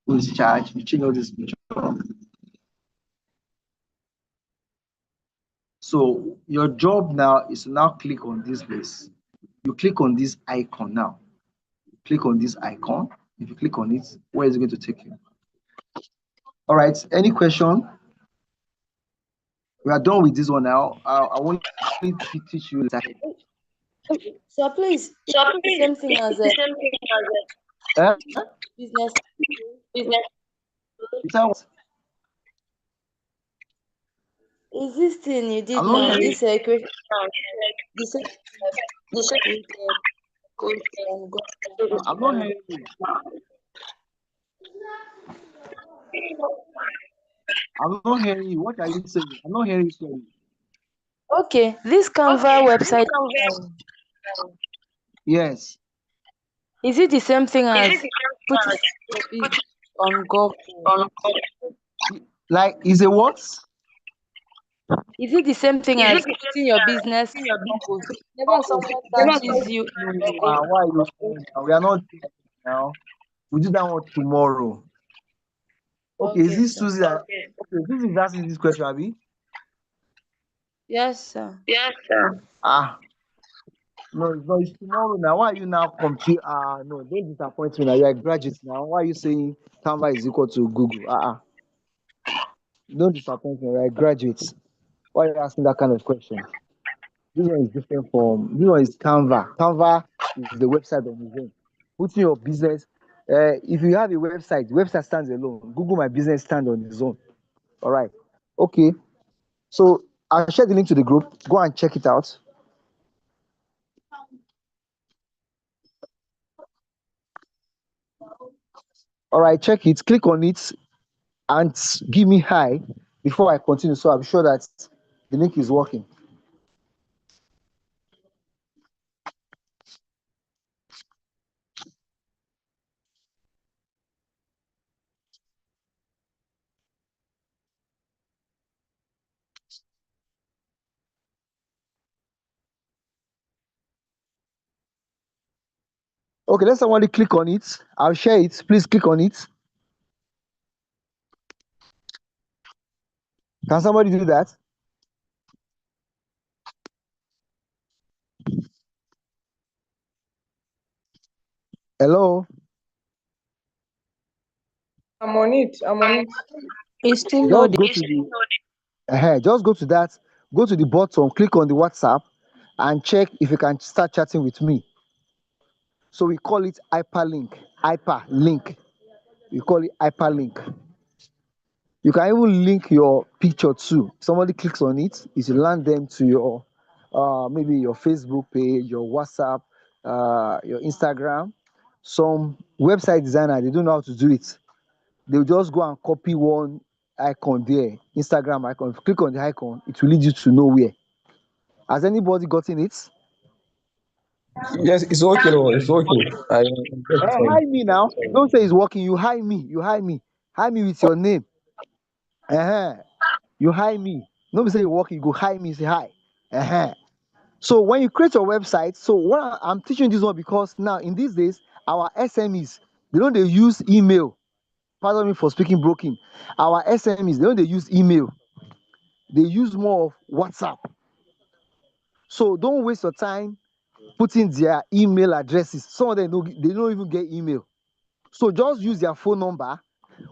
Who is charged? You change all this picture. So your job now is to now click on this place. You click on this icon now. Click on this icon. If you click on it, where is it going to take you? All right. Any question? We are done with this one now. I want to teach you later. So please, it's the same thing as a business. Is this thing you did I'm not now? hearing. This equation, the same I'm not hearing you. I'm not hearing you. What are you saying? I'm not hearing you. Okay, this Canva website. Yes. Is it the same thing as putting it on Google? Like, is it what? Is it the same thing as putting your business on Google? Whenever someone searches you, Why are you saying that? We are not doing that now. We do that one tomorrow. Okay, is okay, this sir. Susie? Okay, this is asking this question, Abby. Yes, sir. Ah, no, it's tomorrow now. Why are you now compute? No, don't disappoint me now. You're a graduate now. Why are you saying Canva is equal to Google? Don't disappoint me, right? Graduates. Why are you asking that kind of question? This one is different from this one is Canva. Canva is the website on its own. Put in your business. If you have a website, the website stands alone. Google My Business stands on its own. All right. Okay. So I'll share the link to the group. Go and check it out. All right, check it, click on it, and give me hi before I continue. So I'm sure that the link is working. Okay, let somebody click on it. I'll share it. Please click on it. Can somebody do that? Hello? I'm on it. I'm on it. It's still Just loading. go to just go to that, go to the bottom, click on the WhatsApp, and check if you can start chatting with me. So we call it hyperlink. Hyperlink. We call it hyperlink. You can even link your picture too. Somebody clicks on it, it will land them to your maybe your Facebook page, your WhatsApp, your Instagram. Some website designer, they don't know how to do it. They'll just go and copy one icon there, Instagram icon. If you click on the icon, it will lead you to nowhere. Has anybody gotten it? Yes, it's working. Oh, it's working. I get it. Hi me now. Don't say it's working. You hi me. You hi me. Hi me with your name. uh You hi me. Nobody say you work, you go hi me, say hi. uh So when you create your website, so I'm teaching this one because now in these days, our SMEs, they use email. Pardon me for speaking broken. Our SMEs, they use email. They use more of WhatsApp. So don't waste your time putting their email addresses. Some of them they don't even get email. So just use their phone number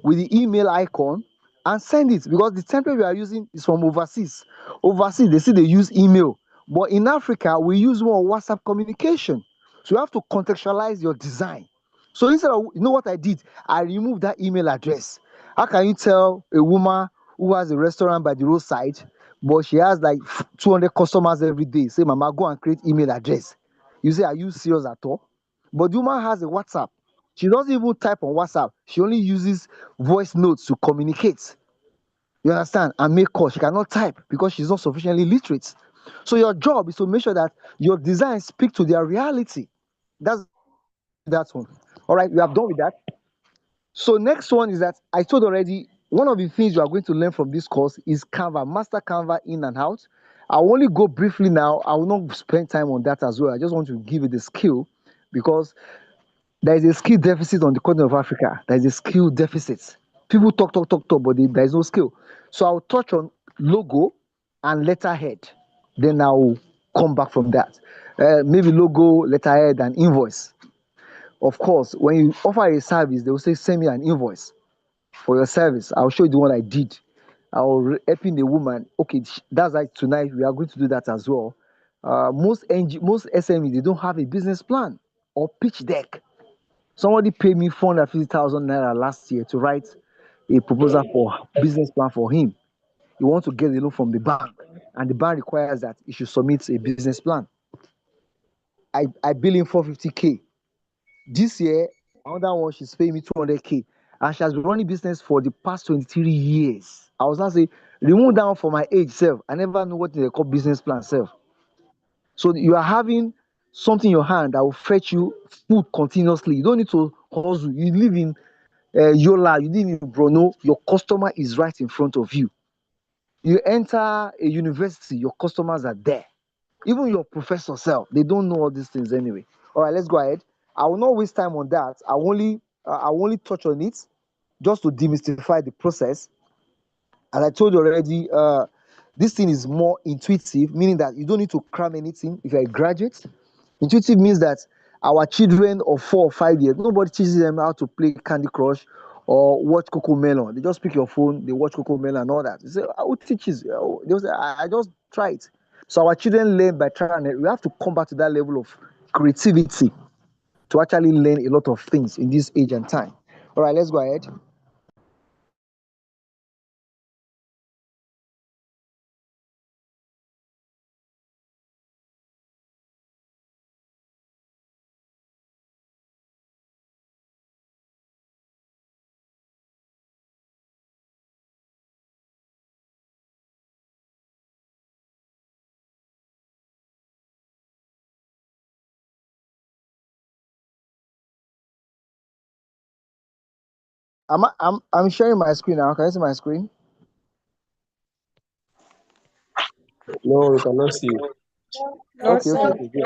with the email icon and send it, because the template we are using is from overseas. Overseas, they say they use email, but in Africa, we use more WhatsApp communication. So you have to contextualize your design. So instead of, you know what I did? I removed that email address. How can you tell a woman who has a restaurant by the roadside, but she has like 200 customers every day, say, Mama, go and create email address? You say, are you serious at all? But the woman has a WhatsApp. She doesn't even type on WhatsApp. She only uses voice notes to communicate. You understand? And make calls. She cannot type because she's not sufficiently literate. So your job is to make sure that your design speak to their reality. That's that one. All right, we have done with that. So next one is that I told already, one of the things you are going to learn from this course is Canva, master Canva in and out. I'll only go briefly now. I will not spend time on that as well. I just want to give you the skill, because there is a skill deficit on the continent of Africa. There is a skill deficit. People talk, but there is no skill. So I'll touch on logo and letterhead. Then I'll come back from that. Maybe logo, letterhead, and invoice. Of course, when you offer a service, they will say, send me an invoice for your service. I'll show you the one I did. I'll helping a woman. Okay, that's like tonight. We are going to do that as well. Most SME, they don't have a business plan or pitch deck. Somebody paid me 450,000 naira last year to write a proposal for business plan for him. He wants to get a loan from the bank, and the bank requires that he should submit a business plan. I bill him 450K. This year, another one, she's paying me 200K. And she has been running business for the past 23 years. I was not saying, remove that one for my age self. I never know what they call business plan self. So you are having something in your hand that will fetch you food continuously. You don't need to hustle. You live in Yola, you live in Bruno, your customer is right in front of you. You enter a university, your customers are there. Even your professor self, they don't know all these things anyway. All right, let's go ahead. I will not waste time on that. I will only touch on it just to demystify the process. As I told you already, this thing is more intuitive, meaning that you don't need to cram anything if you're a graduate. Intuitive means that our children of 4 or 5 years, nobody teaches them how to play Candy Crush or watch Coco Melon. They just pick your phone, they watch Coco Melon and all that. You say, who teaches? They say, I just try it. So our children learn by trial and error. We have to come back to that level of creativity to actually learn a lot of things in this age and time. All right, let's go ahead. I'm sharing my screen now. Can you see my screen? No, we cannot see it. No, Okay, okay, sir. okay, good.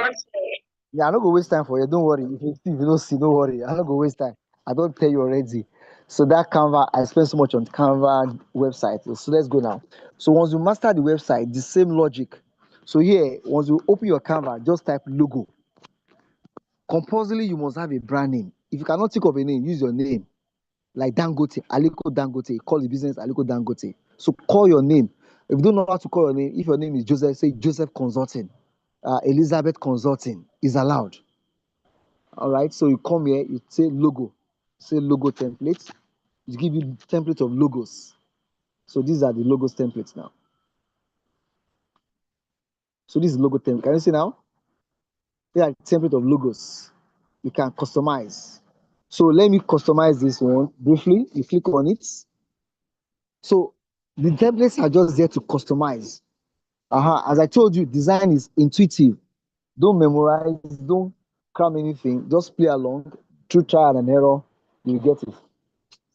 Yeah, I'm not gonna waste time for you. Don't worry. If you don't see, don't worry. I'm not gonna waste time. I don't tell you already. So that Canva, I spent so much on Canva website. So let's go now. So once you master the website, the same logic. So here, once you open your Canva, just type logo. Compulsorily, you must have a brand name. If you cannot think of a name, use your name. Like Dangote, Aliko Dangote. Call the business Aliko Dangote. So call your name. If you don't know how to call your name, if your name is Joseph, say Joseph Consulting. Elizabeth Consulting is allowed. All right. So you come here, you say logo, say logo template. It give you template of logos. So these are the logos templates now. So this is logo template. Can you see now? They are template of logos. You can customize. So let me customize this one briefly. You click on it. So the templates are just there to customize. As I told you, design is intuitive. Don't memorize, don't cram anything. Just play along. Through trial and error, you get it.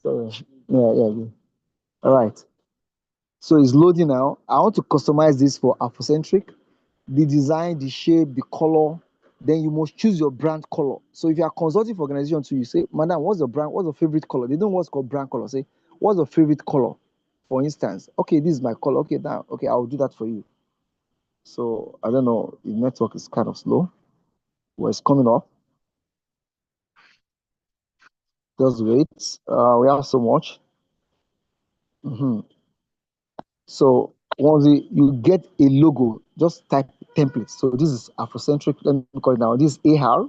So yeah. All right. So it's loading now. I want to customize this for Afrocentric. The design, the shape, the color. Then you must choose your brand color. So if you are consulting for organization too, you say, Madam, what's your brand? What's your favorite color? They don't know what's called brand color. Say, what's your favorite color? For instance, okay, this is my color. Okay, now, okay, I'll do that for you. So I don't know, the network is kind of slow. Well, it's coming up. Just wait. We have so much. So once you get a logo, just type template. So this is Afrocentric. Let me call it now. This is AR.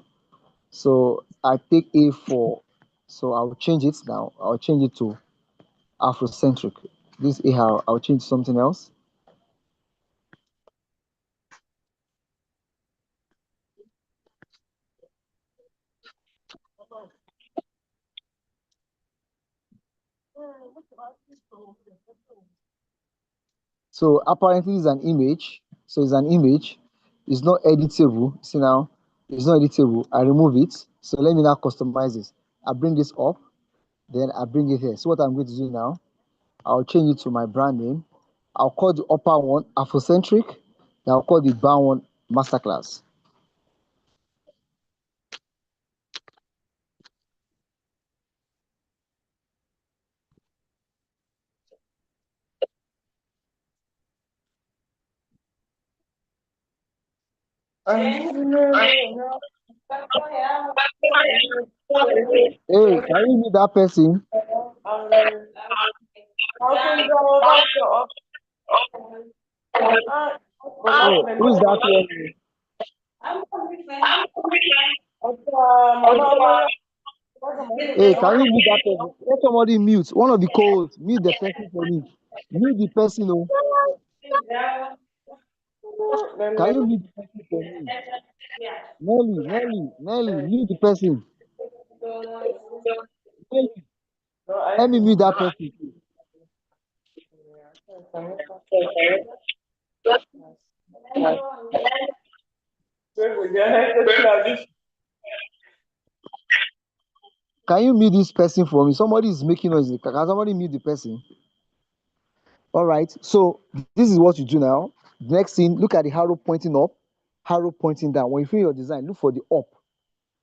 So I take A4. So I'll change it now. I'll change it to Afrocentric. This AR, I'll change to something else. So apparently it's an image. So it's an image. It's not editable. See now, it's not editable. I remove it. So let me now customize this. I bring this up, then I bring it here. So what I'm going to do now, I'll change it to my brand name. I'll call the upper one Afrocentric. Then I'll call the down one Masterclass. Hey, can you meet that person? Oh, who is that one? Hey, can you mute that person? Let somebody mute. One of the calls. Mute the person for me. Mute the person. Oh. Can you mute the person for me? Nelly, mute the person. Nelly, let me mute that person. Can you mute this person for me? Somebody is making noise. Can somebody mute the person? All right. So this is what you do now. Next thing, look at the arrow pointing up, arrow pointing down. When you finish your design, look for the up.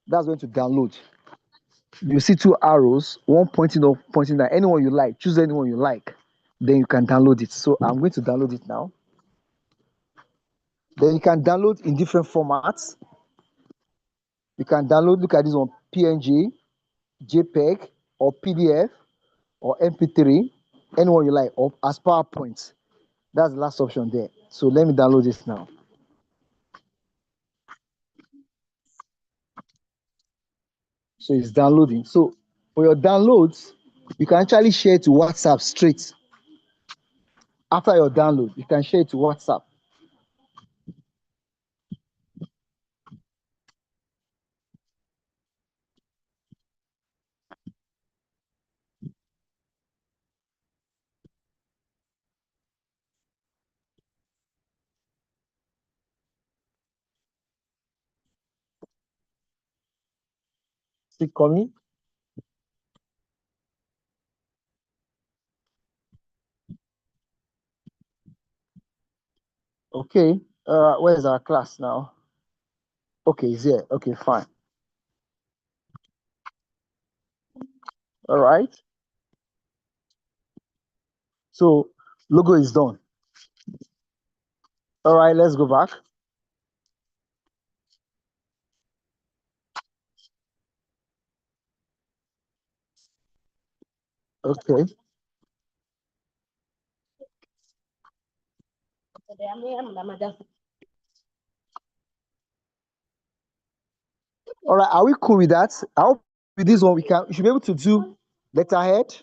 That's going to download. You see two arrows, one pointing up, pointing down. Anyone you like, choose anyone you like. Then you can download it. So I'm going to download it now. Then you can download in different formats. You can download, look at this one, PNG, JPEG, or PDF, or MP3, anyone you like, or as PowerPoint. That's the last option there. So let me download this now. So it's downloading. So for your downloads, you can actually share it to WhatsApp straight. After your download, you can share it to WhatsApp. Still coming? Okay. Where's our class now? Okay, it's here. Okay, fine. All right. So logo is done. All right, let's go back. Okay. All right, are we cool with that? I hope with this one we should be able to do letterhead.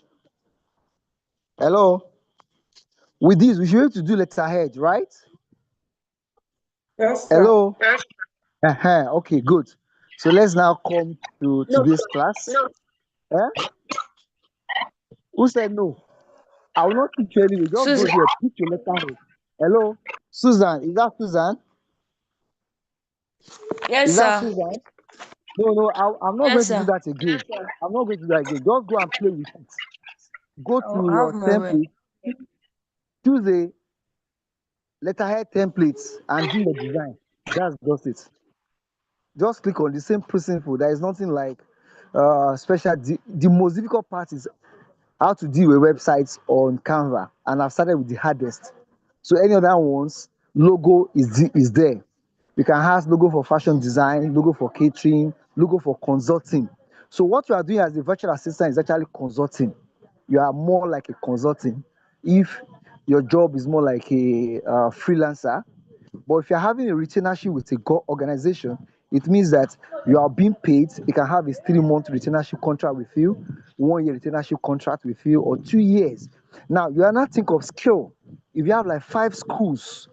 Hello. With this, we should be able to do letterhead, right? Yes, sir. Hello. Okay, good. So let's now come to today's class. Eh? Who said no? I will not teach you anyway. Just go Susan. there, pick your letterhead. Hello, Susan. Is that Susan? Yes, Is that sir. Susan? No. I'm not going Yes, to do sir. that again. I'm not going to do that again. Just go and play with it. Go I'll to have your my way. template, choose a letterhead templates, and do your design. That's just it. Just click on the same principle. There is nothing like special. The most difficult part is how to deal with websites on Canva, and I've started with the hardest. So any other ones, logo is there. You can have logo for fashion design, logo for catering, logo for consulting. So what you are doing as a virtual assistant is actually consulting. You are more like a consulting. If your job is more like a freelancer, but if you're having a retainership with a organization, it means that you are being paid. You can have a 3-month retainership contract with you, 1 year retainership contract with you, or 2 years. Now, you are not think of skill. If you have like 5 schools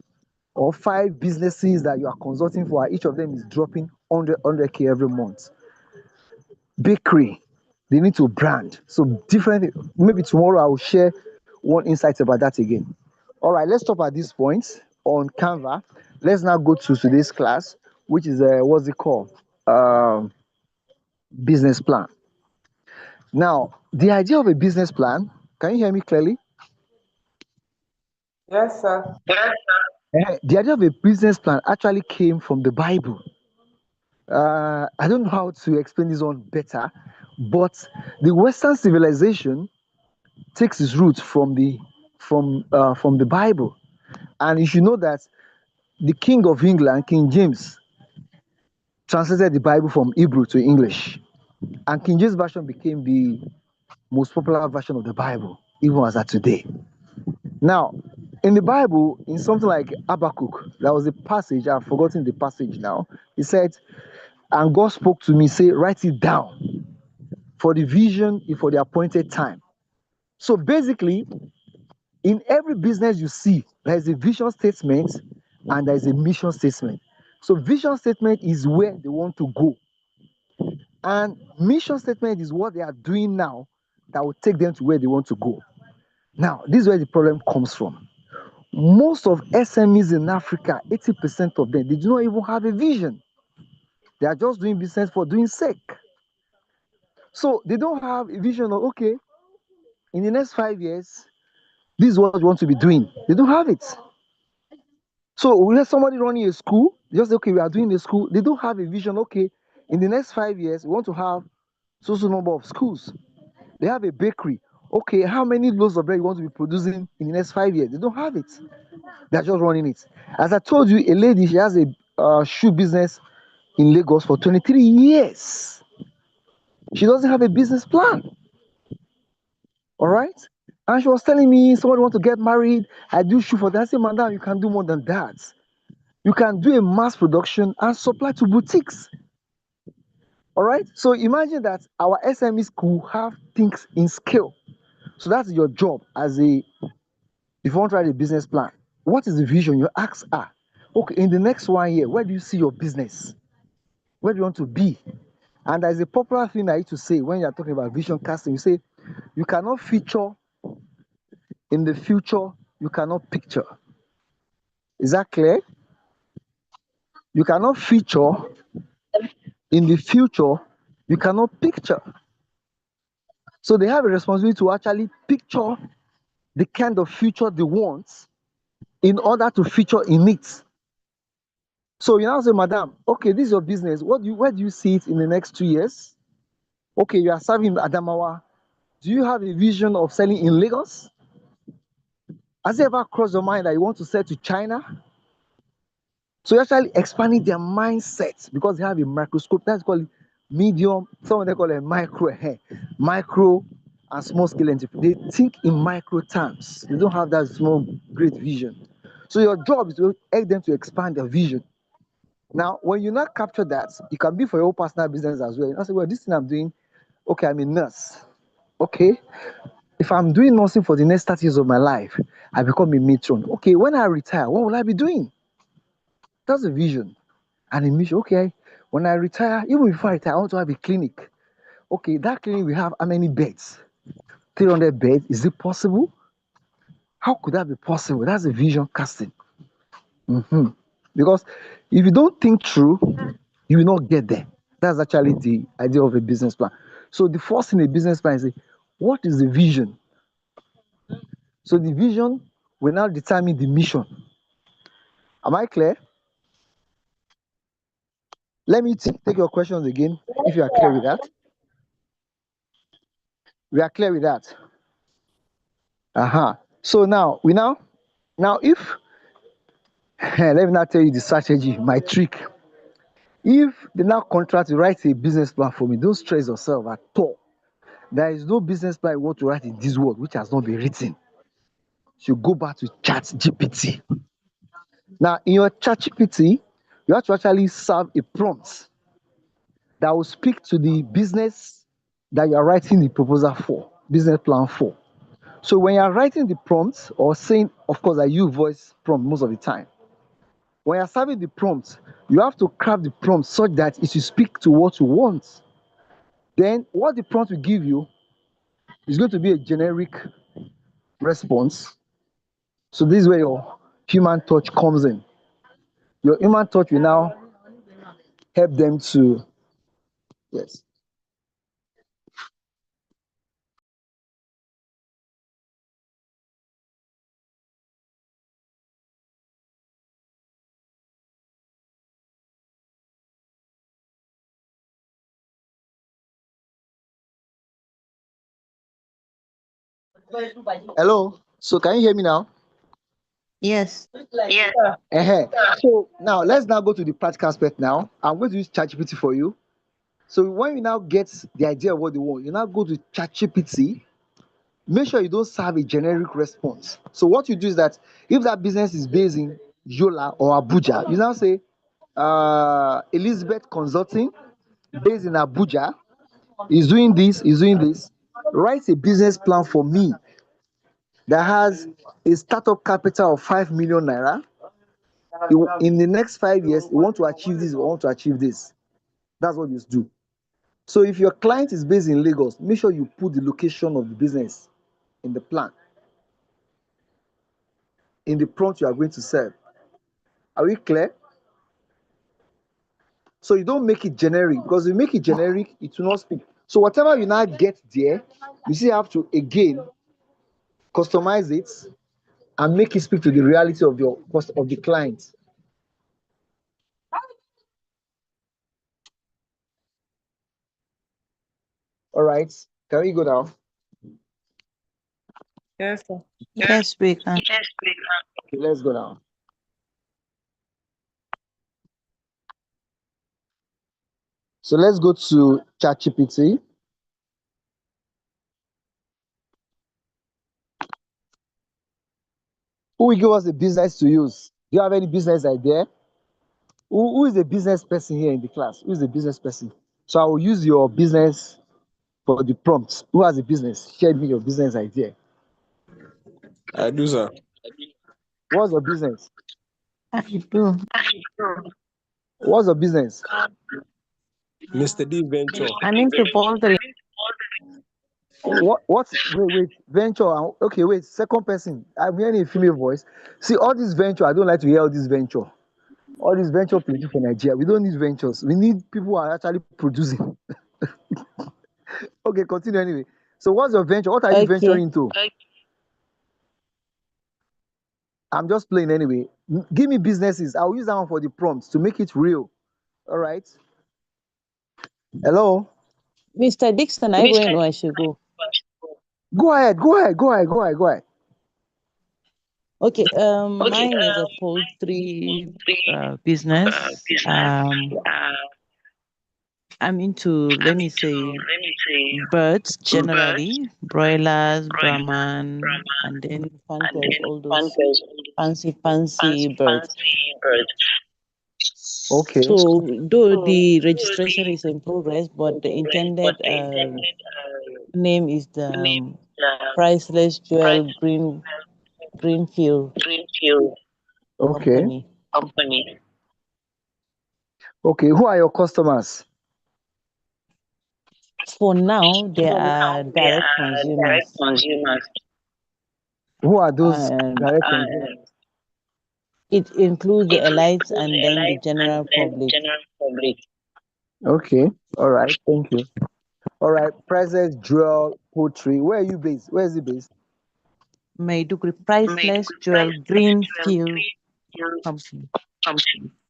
or 5 businesses that you are consulting for, each of them is dropping 100K every month. Bakery, they need to brand. So different, maybe tomorrow I will share one insight about that again. All right, let's stop at this point on Canva. Let's now go to today's class, which is what's it called? Um, Business plan. Now, the idea of a business plan, can you hear me clearly? Yes, sir. The idea of a business plan actually came from the Bible. I don't know how to explain this one better, but the Western civilization takes its roots from the Bible, and you should know that the King of England, King James, translated the Bible from Hebrew to English, and King James version became the most popular version of the Bible, even as at today. Now, in the Bible, in something like Habakkuk, there was a passage. I've forgotten the passage now. He said, "And God spoke to me, say, write it down, for the vision is for the appointed time." So basically, in every business you see, there is a vision statement and there is a mission statement. So vision statement is where they want to go, and mission statement is what they are doing now that will take them to where they want to go. Now, this is where the problem comes from. Most of SMEs in Africa, 80% of them, they do not even have a vision. They are just doing business for doing sake. So they don't have a vision of, okay, in the next 5 years, this is what you want to be doing. They don't have it. So we have somebody running a school, just okay, we are doing a school. They don't have a vision, okay, in the next 5 years, we want to have so number of schools. They have a bakery. Okay, how many loaves of bread you want to be producing in the next 5 years? They don't have it. They're just running it. As I told you, a lady, she has a shoe business in Lagos for 23 years. She doesn't have a business plan. All right. And she was telling me somebody want to get married. I do shoot for that. I said, madam, you can do more than that. You can do a mass production and supply to boutiques. All right. So imagine that our SMEs could have things in scale. So that's your job as a, if you want to write a business plan. What is the vision? You ask her, okay, in the next 1 year, where do you see your business? Where do you want to be? And there's a popular thing I used to say when you're talking about vision casting. You say, you cannot feature in the future, you cannot picture. Is that clear? You cannot feature in the future, you cannot picture. So they have a responsibility to actually picture the kind of future they want in order to feature in it. So you now say, madam, okay, this is your business. Where do you see it in the next 2 years? Okay, you are serving Adamawa. Do you have a vision of selling in Lagos? Has it ever crossed your mind that you want to sell to China? So you're actually expanding their mindset because they have a microscope. That's called medium. Some of them call it micro. Micro and small scale enterprise. They think in micro terms. They don't have that small, great vision. So your job is to help them to expand their vision. Now, when you not capture that, it can be for your own personal business as well. You say, well, this thing I'm doing, okay, I'm a nurse. Okay, if I'm doing nursing for the next 30 years of my life, I become a matron. Okay, when I retire, what will I be doing? That's a vision and a mission. Okay, when I retire, even before I retire, I want to have a clinic. Okay, that clinic will have how many beds? 300 beds. Is it possible? How could that be possible? That's a vision casting. Mhm. Because if you don't think through, you will not get there. That's actually the idea of a business plan. So the first thing a business plan is, what is the vision? So the vision will now determine the mission. Am I clear? Let me take your questions again if you are clear with that. We are clear with that. So now if let me now tell you the strategy, my trick. If they now contract to write a business plan for me, don't stress yourself at all. There is no business plan you want to write in this world which has not been written. So you go back to Chat GPT. Now in your Chat GPT, you have to actually serve a prompt that will speak to the business that you are writing the proposal for, business plan for. So when you are writing the prompt or saying, of course, I use voice prompt most of the time. When you're serving the prompt, you have to craft the prompt such that it will speak to what you want. Then what the prompt will give you is going to be a generic response. So this is where your human touch comes in. Your human touch will now help them to, yes. Hello. So can you hear me now? Yes. So now let's now go to the practical aspect now. I'm going to use ChatGPT for you. So when you now get the idea of what they want, you now go to ChatGPT. Make sure you don't serve a generic response. So what you do is that if that business is based in Yola or Abuja, you now say Elizabeth Consulting based in Abuja is doing this, is doing this. Write a business plan for me that has a startup capital of 5 million naira. In the next 5 years, you want to achieve this, you want to achieve this. That's what you do. So if your client is based in Lagos, make sure you put the location of the business in the plan, in the prompt you are going to serve. Are we clear? So you don't make it generic, because if you make it generic, it will not speak. So whatever you now get there, you still have to again customize it and make it speak to the reality of your cost of the client. All right. Can we go now? Yes, sir. Yes, we can. Okay, let's go now. So let's go to ChatGPT. Who will give us a business to use? Do you have any business idea? Who is a business person here in the class? Who is a business person? So I will use your business for the prompts. Who has a business? Share me your business idea. I do, sir. What's your business? I do. What's your business? Mr. D Venture. I'm into poultry. Wait, venture. Okay, wait, second person. I'm hearing a female voice. See, all this venture, I don't like to hear all this venture. All this venture plenty for Nigeria. We don't need ventures. We need people who are actually producing. Okay, continue anyway. So what's your venture? What are you Okay. venturing into? I'm just playing anyway. Give me businesses. I'll use that one for the prompts to make it real. All right. Hello. Mr. Dixon, are you going or I should go? Go ahead. Go ahead. Go ahead. Go ahead. Go ahead. Okay, mine is a poultry business. I'm into, let me say, birds generally, broilers, Brahman, and then fantas, all those fancy birds. Okay. So, though the registration is in progress, but the intended name is the Priceless Jewel Greenfield Okay. Company. Okay. Who are your customers? For now, they are direct consumers. Who are those And direct consumers? it includes the elites and then the general public. Okay. All right. Thank you. All right. Priceless Jewel Poultry. Where are you based? Where is it based? Maiduguri Priceless Jewel Greenfield Company.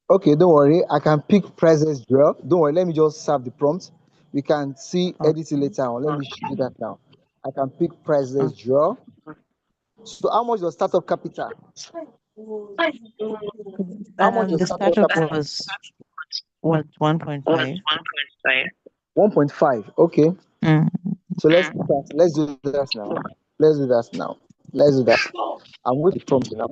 Okay, don't worry. I can pick Priceless Jewel. Don't worry. Let me just serve the prompt. We can see editing later on. Let me do that now. I can pick Priceless Jewel. So, how much your startup capital? How much your The startup startup capital? was what 1.5. 1.5. Okay. Mm. So let's do that now. Let's do that now. Let's do that. I'm with the prompt now.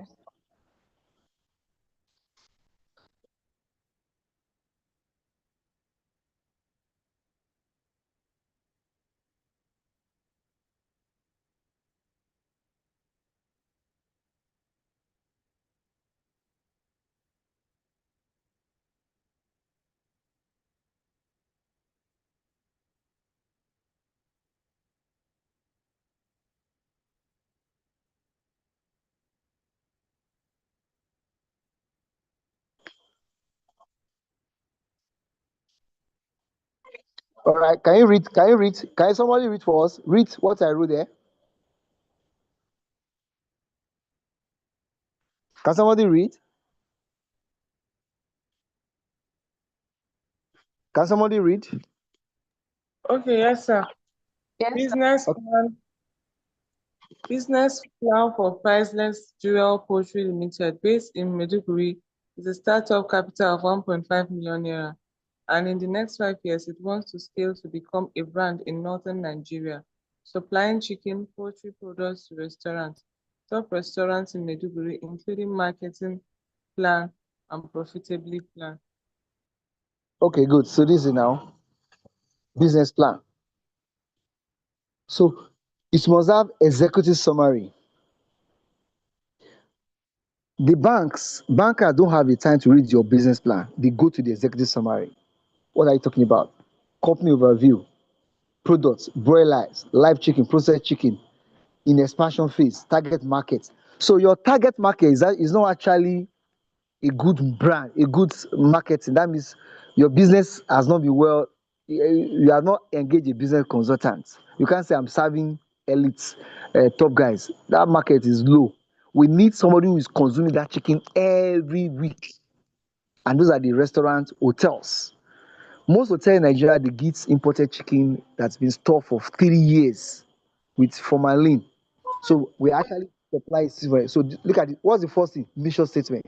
All right. Can you read? Can you read? Can somebody read for us? Read what I wrote there. Can somebody read? Can somebody read? Okay, yes, sir. Yes, Business plan for Priceless Jewel Poultry Limited, based in Maiduguri, is a startup capital of 1.5 million naira. And in the next 5 years, it wants to scale to become a brand in northern Nigeria, supplying chicken, poultry products to restaurants, top restaurants in Maiduguri, including marketing plan and profitably plan. Okay, good. So this is now business plan. So it must have executive summary. The bankers don't have the time to read your business plan. They go to the executive summary. What are you talking about? Company overview, products, broilers, live chicken, processed chicken in expansion phase, target market. So your target market is not actually a good brand, a good marketing. That means your business has not been well. You have not engaged a business consultant. You can't say I'm serving elites, top guys. That market is low. We need somebody who is consuming that chicken every week, and those are the restaurants, hotels. Most hotels in Nigeria they get imported chicken that's been stored for 3 years with formalin. So we actually supply silver. So look at it. What's the first thing? Mission statement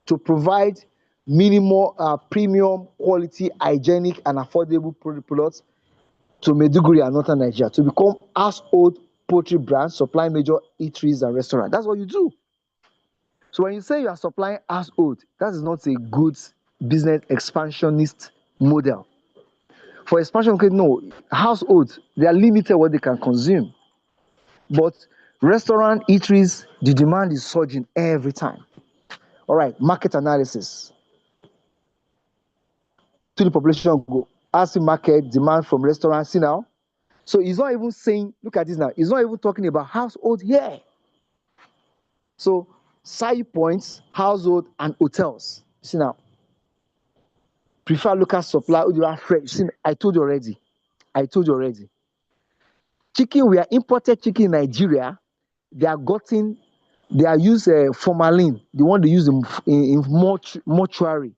to provide minimum premium quality, hygienic, and affordable products to Maiduguri and northern Nigeria to become household poultry brand, supply major eateries and restaurants. That's what you do. So when you say you are supplying household, that is not a good business expansionist model. For expansion, okay, no, households, they are limited what they can consume. But restaurant, eateries, the demand is surging every time. All right, market analysis. To the population go, as the market demand from restaurants, see now. So he's not even saying, look at this now, he's not even talking about household here. So side points, household and hotels. See now, prefer local supply, who do you have fresh? See, I told you already. I told you already. Chicken, we are imported chicken in Nigeria. They are gotten, they are used formalin, the one they use in mortuary,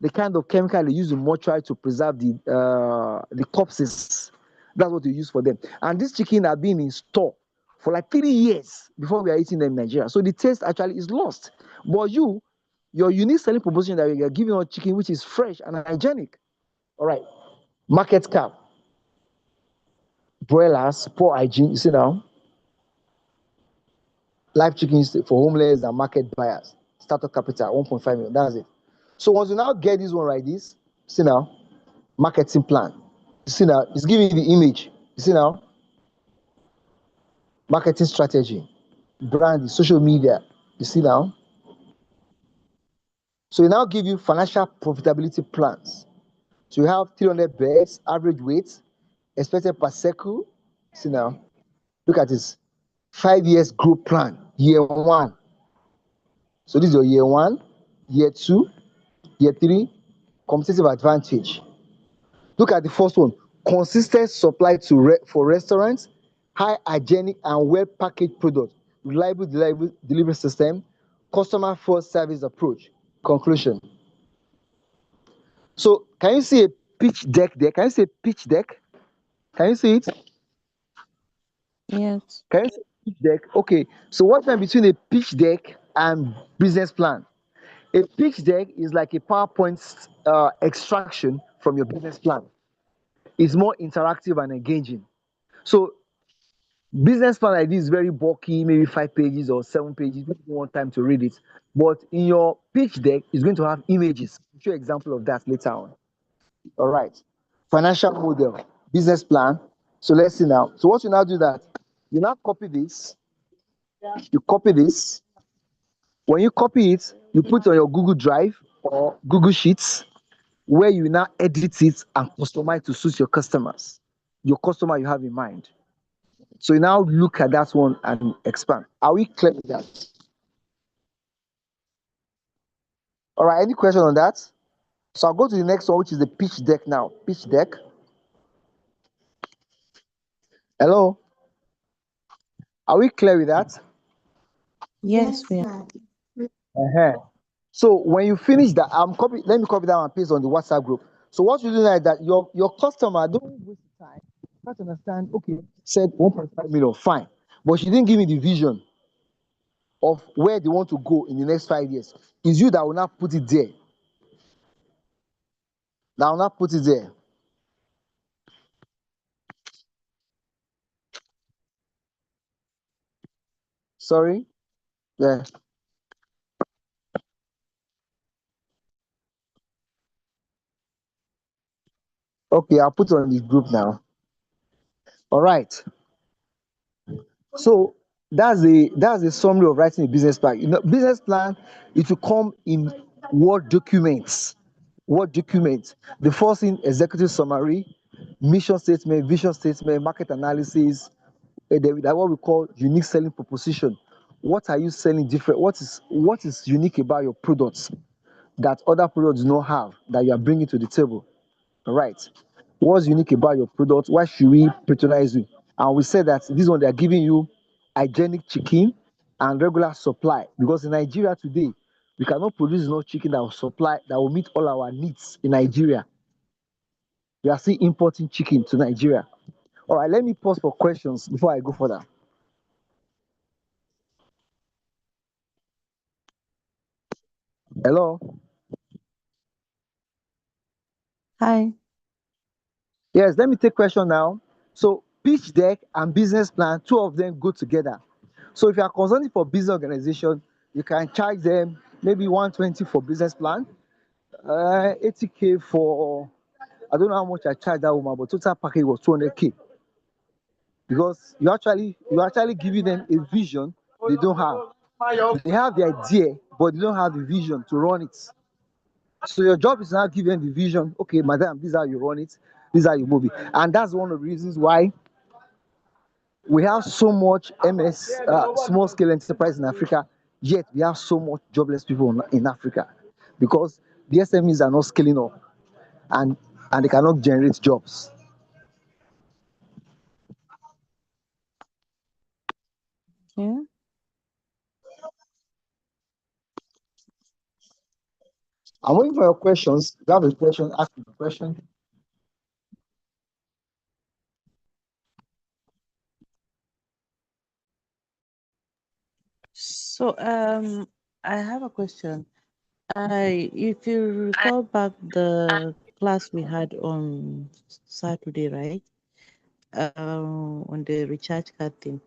the kind of chemical they use in mortuary to preserve the corpses. That's what they use for them. And this chicken have been in store for like 3 years before we are eating them in Nigeria. So the taste actually is lost. But your unique selling proposition that you are giving on chicken, which is fresh and hygienic. All right. Market cap. Broilers, poor hygiene. You see now? Live chickens for homeless and market buyers. Startup capital, 1.5 million. That's it. So once you now get this one like this, see now, marketing plan. You see now, it's giving you the image. You see now, marketing strategy, brand, social media. You see now. So it now give you financial profitability plans. So you have 300 beds, average weight, expected per circle. See now, look at this. 5 years growth plan, year one. So this is your year one, year two, year three, competitive advantage. Look at the first one. Consistent supply for restaurants, high hygienic and well packaged product, reliable delivery system, customer first service approach. Conclusion. So can you see a pitch deck there? Can you see a pitch deck? Can you see it? Yes. Can you see a pitch deck? Okay. So what's the difference between a pitch deck and business plan? A pitch deck is like a PowerPoint extraction from your business plan. It's more interactive and engaging. So business plan like this is very bulky, maybe 5 pages or 7 pages. People don't want time to read it. But in your pitch deck, it's going to have images. I'll show you an example of that later on. All right. Financial model, business plan. So let's see now. So what you now do that, you now copy this. You copy this. When you copy it, you put it on your Google Drive or Google Sheets, where you now edit it and customize to suit your customer you have in mind. So you now look at that one and expand. Are we clear with that? All right, any question on that? So I'll go to the next one, which is the pitch deck now. Pitch deck. Hello? Are we clear with that? Yes, we are. Uh-huh. So when you finish that, let me copy that and paste on the WhatsApp group. So what you do now is that your customer don't waste time. Try to understand, okay, said 1.5 million, fine. But she didn't give me the vision of where they want to go in the next 5 years. It's you that will not put it there. That will not put it there. Sorry? Yeah. Okay, I'll put it on the group now. All right. So that's the summary of writing a business plan. Business plan, it will come in Word documents. Word documents. The first thing, executive summary, mission statement, vision statement, market analysis, that what we call unique selling proposition. What are you selling different? What is unique about your products that other products do not have that you are bringing to the table? All right. What's unique about your product? Why should we patronize you? And we said that this one they are giving you hygienic chicken and regular supply, because in Nigeria today we cannot produce enough chicken that will meet all our needs in Nigeria. We are still importing chicken to Nigeria. All right, let me pause for questions before I go further. Hello. Hi. Yes, let me take question now. So pitch deck and business plan, two of them go together. So if you are consulting for business organization, You can charge them maybe 120 for business plan, 80K for, I don't know how much I charged that woman, but total package was 200K, because you actually giving them a vision they don't have. They have the idea, but they don't have the vision to run it. So your job is now giving them the vision. Okay, madam, this is how you run it. This is how you move it. And that's one of the reasons why we have so much small scale enterprise in Africa, yet we have so much jobless people in Africa, because the SMEs are not scaling up, and they cannot generate jobs. Yeah. I'm waiting for your questions. If you have a question, ask me a question. So I have a question. If you recall back the class we had on Saturday, right? On the recharge card thing,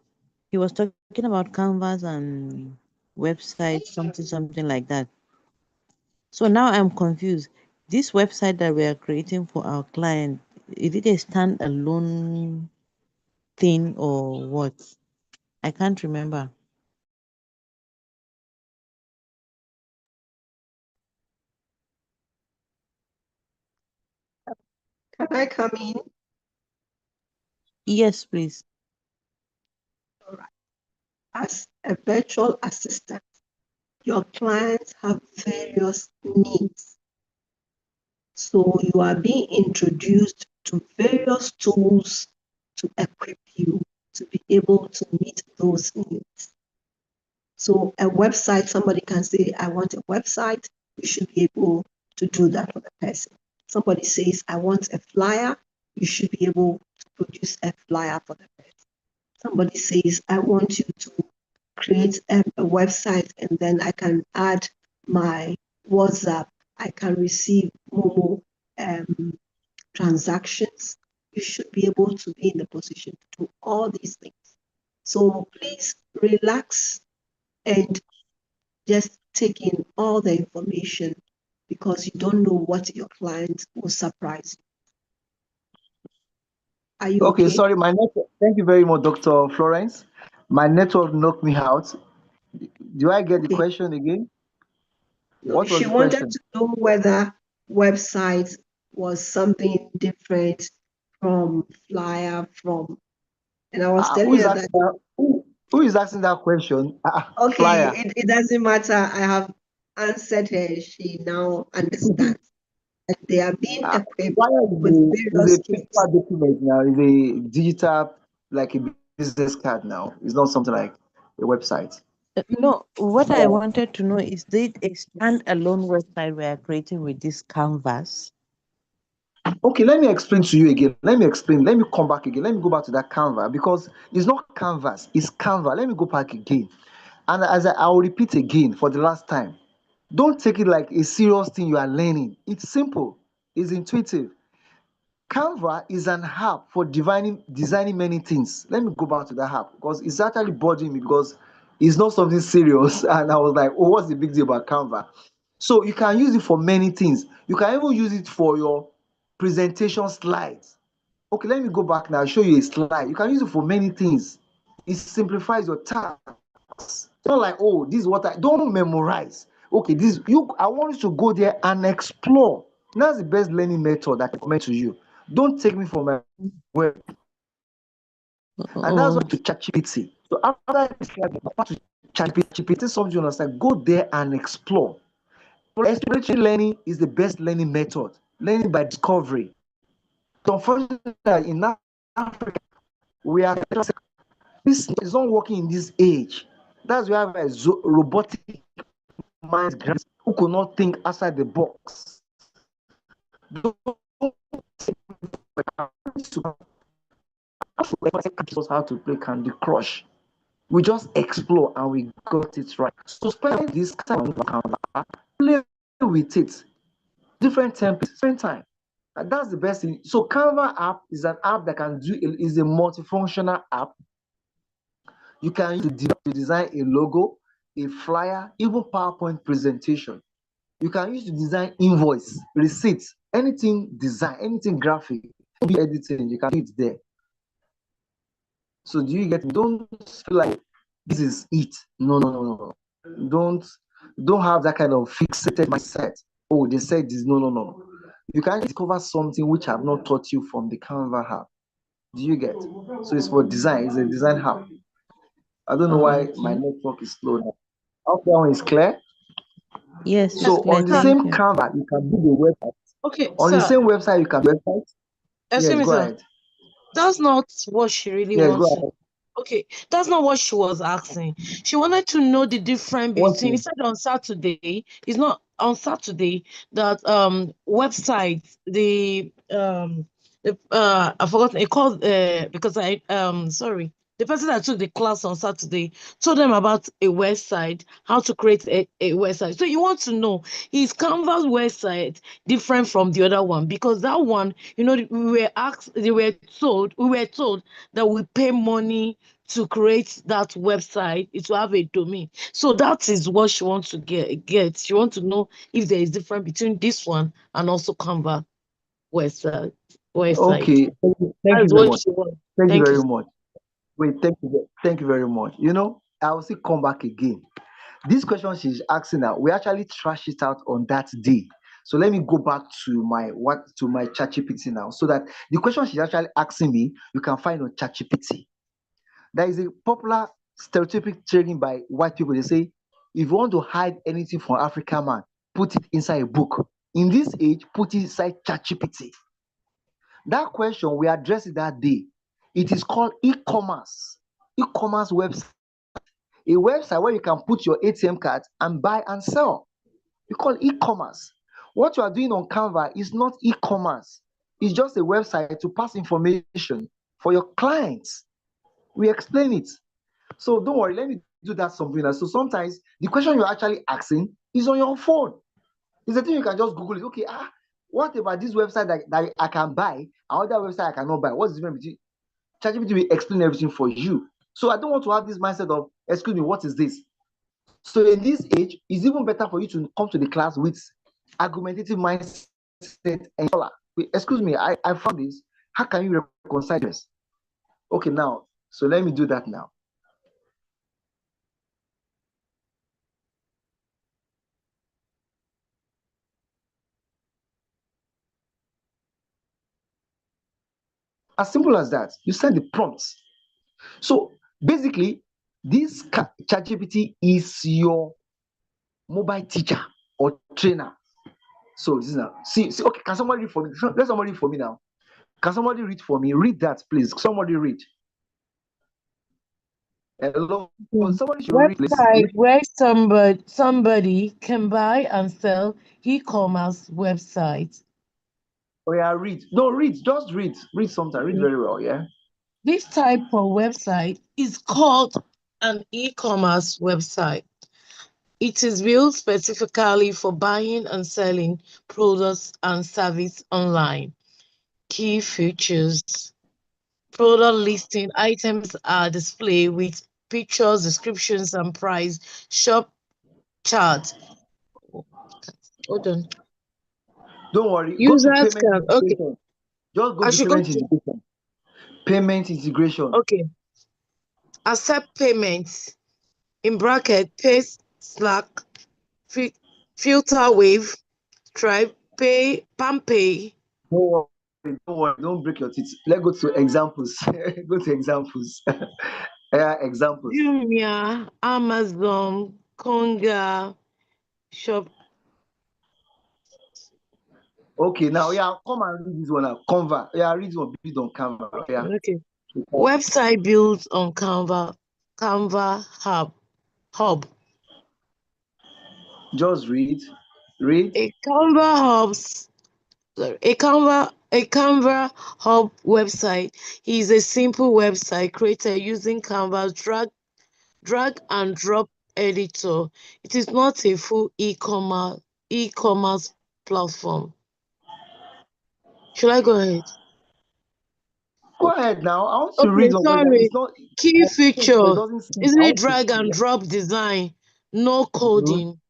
he was talking about Canvas and website, something like that. So now I'm confused. This website that we are creating for our client, is it a standalone thing or what? I can't remember. Can I come in? Yes, please. All right. As a virtual assistant, your clients have various needs. So you are being introduced to various tools to equip you to be able to meet those needs. So a website, somebody can say, I want a website. You should be able to do that for the person. Somebody says, I want a flyer. You should be able to produce a flyer for the person. Somebody says, I want you to create a website, and then I can add my WhatsApp. I can receive Momo transactions. You should be able to be in the position to do all these things. So please relax and just take in all the information, because you don't know what your client will surprise you. Are you Okay, okay? sorry, my network. Thank you very much, Dr. Florence. My network knocked me out. Do I get the Okay. question again? No, What was she the wanted question? to know whether website was something different from flyer from, and I was Who telling is her that, asking that? Who is asking that question? okay, Flyer. it doesn't matter. I have answered her. She now understands that they are being equipped Flyer with is various a tools. physical document now. Is a digital, like a business card now. It's not something like a website. No, what I wanted to know is it a standalone website we are creating with this canvas? Okay, let me explain to you again. Let me explain. Let me come back again. Let me go back to that Canva, because it's not Canvas, it's Canva. Let me go back again. And I will repeat again for the last time. Don't take it like a serious thing you are learning. It's simple, it's intuitive. Canva is an app for designing many things. Let me go back to that app, because it's actually bothering me, because it's not something serious. And I was like, oh, what's the big deal about Canva? So you can use it for many things. You can even use it for your presentation slides. Okay, let me go back now. I'll show you a slide. You can use it for many things. It simplifies your tasks. It's not like, oh, this is what I don't memorize. Okay, this you I want you to go there and explore. That's the best learning method I can recommend to you. Don't take me for my word. And that's Oh, what to ChatGPT. So after this, to ChatGPT, something you understand, go there and explore. Exploratory learning is the best learning method. Learning by discovery. So unfortunately, in Africa, we are this is not working in this age. That's why we have a robotic mind who could not think outside the box. Don't us how to play Candy Crush. We just explore and we got it right. So spend this time on Canva, play with it, different templates, different time. And that's the best thing. So Canva app is an app that is a multifunctional app. You can use to design a logo. a flyer, even PowerPoint presentation. You can use to design invoice, receipts, anything design, anything graphic, be editing, you can do it there. So do you get me? Don't feel like this is it. No, no, no, no. Don't have that kind of fixated mindset. Oh, they said this. No, no, no. You can discover something which I've not taught you from the Canva app. Do you get? So it's for design. It's a design app. I don't know why my network is slow now. Hope that one is clear. Yes, So it's clear. on the Thank same you. Canva, you can build a website. Okay, On the sir. same website, you can website. Excuse Yes, me, go sir. ahead. That's not what she really Yes, go wants to. ahead. Okay, that's not what she was asking. She wanted to know the difference What between. He is said on Saturday. It's not on Saturday that website the I forgot it called because I sorry, the person that took the class on Saturday told them about a website, how to create a website. So you want to know, is Canva's website different from the other one? Because that one, we were told that we pay money to create that website, it will have a domain. So that is what she wants to get. She wants to know if there is difference between this one and also Canva website. okay? Thank you That's very what much. she wants. Thank you Thank you. very much. Wait, thank you very much. I will still come back again. This question she's asking now, we actually trash it out on that day. So let me go back to my ChatGPT now, so that the question she's actually asking me, you can find on ChatGPT. There is a popular stereotypic training by white people. They say, if you want to hide anything from African man, put it inside a book. In this age, put it inside ChatGPT. That question we addressed it that day. It is called e-commerce. E-commerce website. A website where you can put your ATM card and buy and sell. You call it e-commerce. What you are doing on Canva is not e-commerce. It's just a website to pass information for your clients. We explain it. So don't worry, let me do that something else. So sometimes the question you're actually asking is on your phone. It's a thing you can just Google it. Okay, what about this website that I can buy and other website I cannot buy? What's the difference between ChatGPT will explain everything for you. So I don't want to have this mindset of, excuse me, what is this? So in this age, it's even better for you to come to the class with argumentative mindset and excuse me, I found this. How can you reconcile this? Okay, now, so let me do that now. As simple as that. You send the prompts. So basically, this ChatGPT is your mobile teacher or trainer. So this is now. See, okay, can somebody read for me? Let somebody read for me now. Can somebody read for me? Read that, please. Somebody read. Hello. Somebody should read, please. Website where somebody can buy and sell e-commerce website. Oh yeah, read. No, read. Just read. Read sometime. Read very well. Yeah. This type of website is called an e-commerce website. It is built specifically for buying and selling products and service online. Key features. Product listing items are displayed with pictures, descriptions, and price. Shop chart. Hold on. Don't worry. Go to Users payment can, okay. integration. Just go I to should go payment to, integration. Payment integration. okay. Accept payments. In bracket, paste, Slack, filter wave, Stripe, pay, PalmPay. Don't worry. Don't worry. Don't break your teeth. Let's go to examples. Go to examples. Yeah, examples. Jumia, Amazon, Konga, Shop. Okay, now yeah, come and read this one now. Canva. Yeah, read this one build on Canva. Yeah. Okay. Website built on Canva Hub. Just read. Read. A Canva Hubs, sorry, a Canva Hub website is a simple website created using Canva's drag and drop editor. It is not a full e-commerce platform. Should I go ahead? Go ahead now. I want to Okay, read on whether sorry. it's not. Key It feature. doesn't seem. Isn't I it want to drag see. and drop design? no Mhm. coding.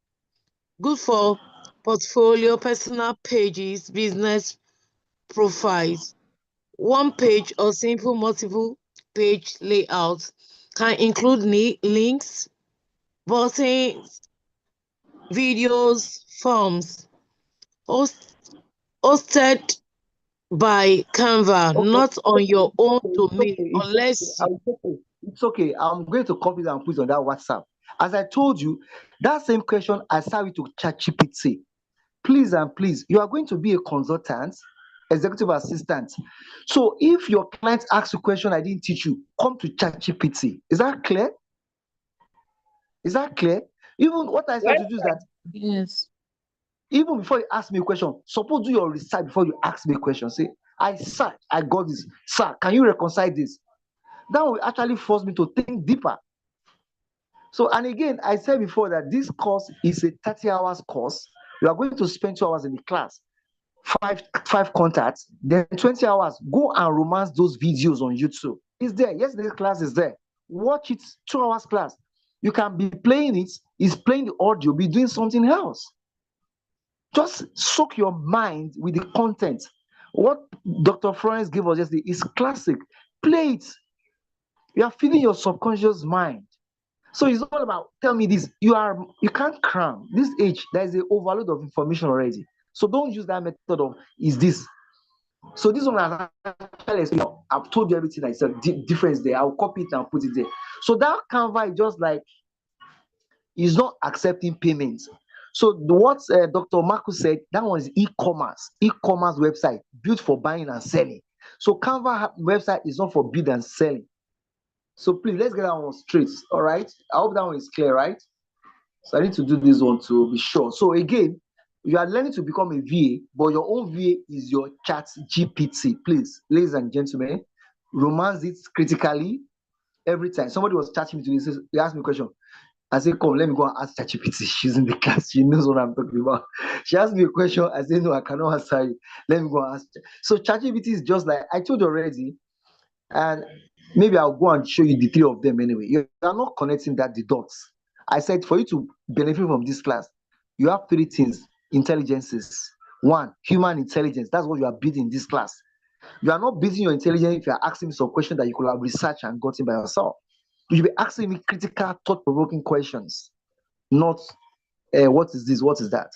Good for portfolio, personal pages, business profiles. One page or simple multiple page layout can include links, buttons, videos, forms. Hosted by Canva, Okay, not on your own domain, it's unless okay. It's okay. I'm going to copy it and put it on that WhatsApp. As I told you, that same question I started to ChatGPT. Please and please, you are going to be a consultant, executive assistant. So if your client asks you a question I didn't teach you, come to ChatGPT. Is that clear? Is that clear? Even what I said to do is that Yes. even before you ask me a question, suppose do your research before you ask me a question. Say, sir, I got this. Sir, can you reconcile this? That will actually force me to think deeper. So, and again, I said before that this course is a 30 hours course. You are going to spend 2 hours in the class, five contacts, then 20 hours. Go and romance those videos on YouTube. It's there. Yesterday's class is there. Watch it, 2 hours class. You can be playing it, is playing the audio, be doing something else. Just soak your mind with the content. What Dr. Florence gave us yesterday is classic. Play it. You are feeding your subconscious mind. So it's all about tell me this. You can't cram. This age, there is an overload of information already. So don't use that method of is this. So this one I've told you everything I said. Difference there. I'll copy it and put it there. So that Canva is just like is not accepting payments. So what Dr. Marcus said, that one is e-commerce website built for buying and selling. So Canva website is not for build and selling. So please let's get that one straight. All right. I hope that one is clear, right? So I need to do this one to be sure. So again, you are learning to become a VA, but your own VA is your chat GPT. Please, ladies and gentlemen, romance it critically every time. Somebody was chatting me today, they asked me a question. I said, come, let me go and ask ChatGPT. She's in the class. She knows what I'm talking about. She asked me a question. I said, no, I cannot answer you. Let me go and ask. So ChatGPT is just like, I told you already, and maybe I'll go and show you the three of them anyway. You are not connecting the dots. I said, for you to benefit from this class, you have three things, intelligences. One, human intelligence. That's what you are building in this class. You are not building your intelligence if you are asking me some questions that you could have researched and gotten by yourself. You should be asking me critical, thought-provoking questions, not what is this, what is that.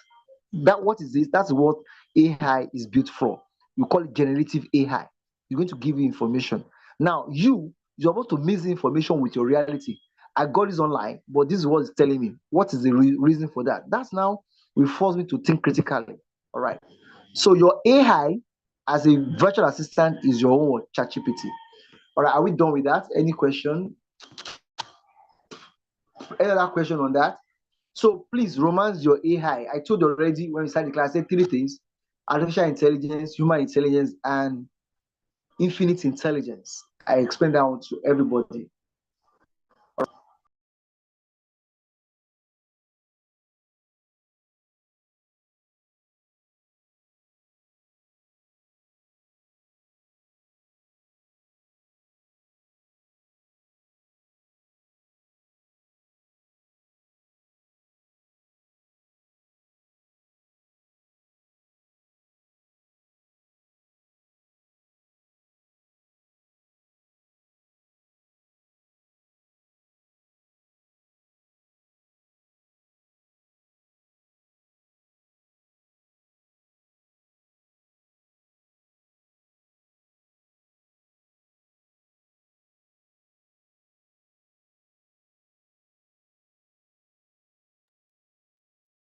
What is this? That's what AI is built for. You call it generative AI. You're going to give you information. Now, you're supposed to mix the information with your reality. I got this online, but this is what it's telling me. What is the reason for that? That's now will force me to think critically. All right. So your AI as a virtual assistant is your own ChatGPT. All right, are we done with that? Any question? Any other question on that? So please romance your AI. I told you already when we started the class, I said three things: artificial intelligence, human intelligence, and infinite intelligence. I explained that one to everybody.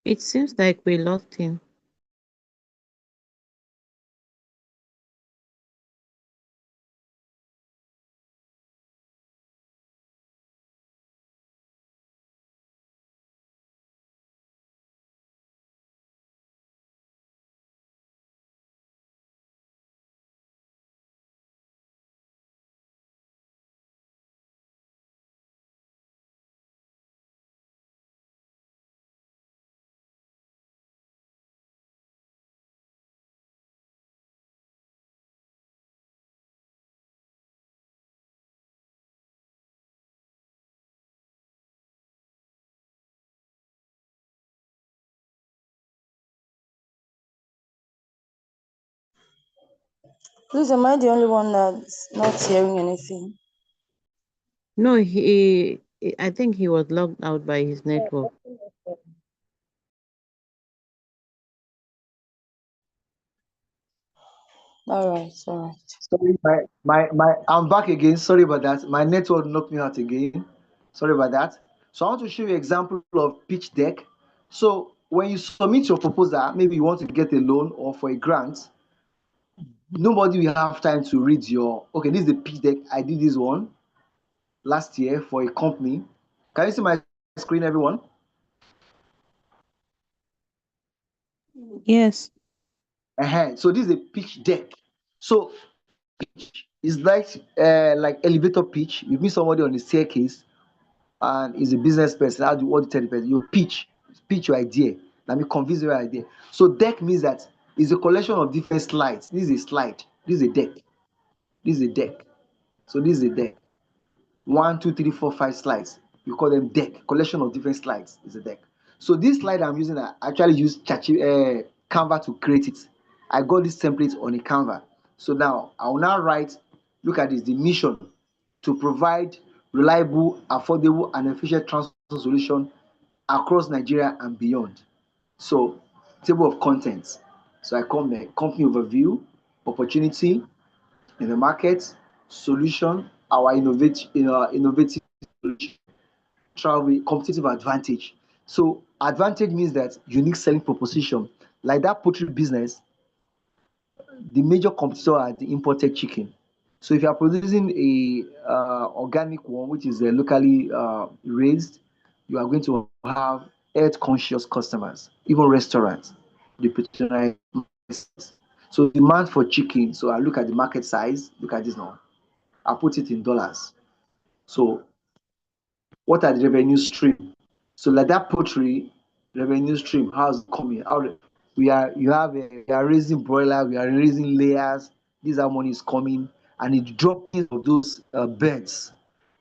It seems like we lost him. Please, am I the only one that's not hearing anything? No, I think he was locked out by his network. All right, all right. Sorry, I'm back again. Sorry about that. My network knocked me out again. Sorry about that. So I want to show you an example of pitch deck. So when you submit your proposal, maybe you want to get a loan or for a grant, nobody will have time to read your, okay, this is the pitch deck. I did this one last year for a company. Can you see my screen, everyone? Yes. So this is a pitch deck. So it's like elevator pitch. You meet somebody on the staircase and is a business person. How do what do you tell the person? You pitch your idea. Let me convince your idea. So deck means that it's a collection of different slides. This is a slide. This is a deck. This is a deck. So this is a deck. 1, 2, 3, 4, 5 slides. You call them deck. Collection of different slides is a deck. So this slide I'm using, I actually use Canva to create it. I got this template on a Canva. So now I will now write, look at this, the mission to provide reliable, affordable, and efficient transport solution across Nigeria and beyond. So table of contents. So I come there, company overview, opportunity in the market, solution, our innovative solution, travel, competitive advantage. So advantage means that unique selling proposition. Like that poultry business, the major competitor are the imported chicken. So if you are producing a organic one, which is locally raised, you are going to have health conscious customers, even restaurants. They patronize. So demand for chicken. So I look at the market size. Look at this now. I put it in dollars. So what are the revenue stream? So like that poultry revenue stream, how's it coming? We are raising broiler, we are raising layers. This is how money is coming, and the droppings of those birds.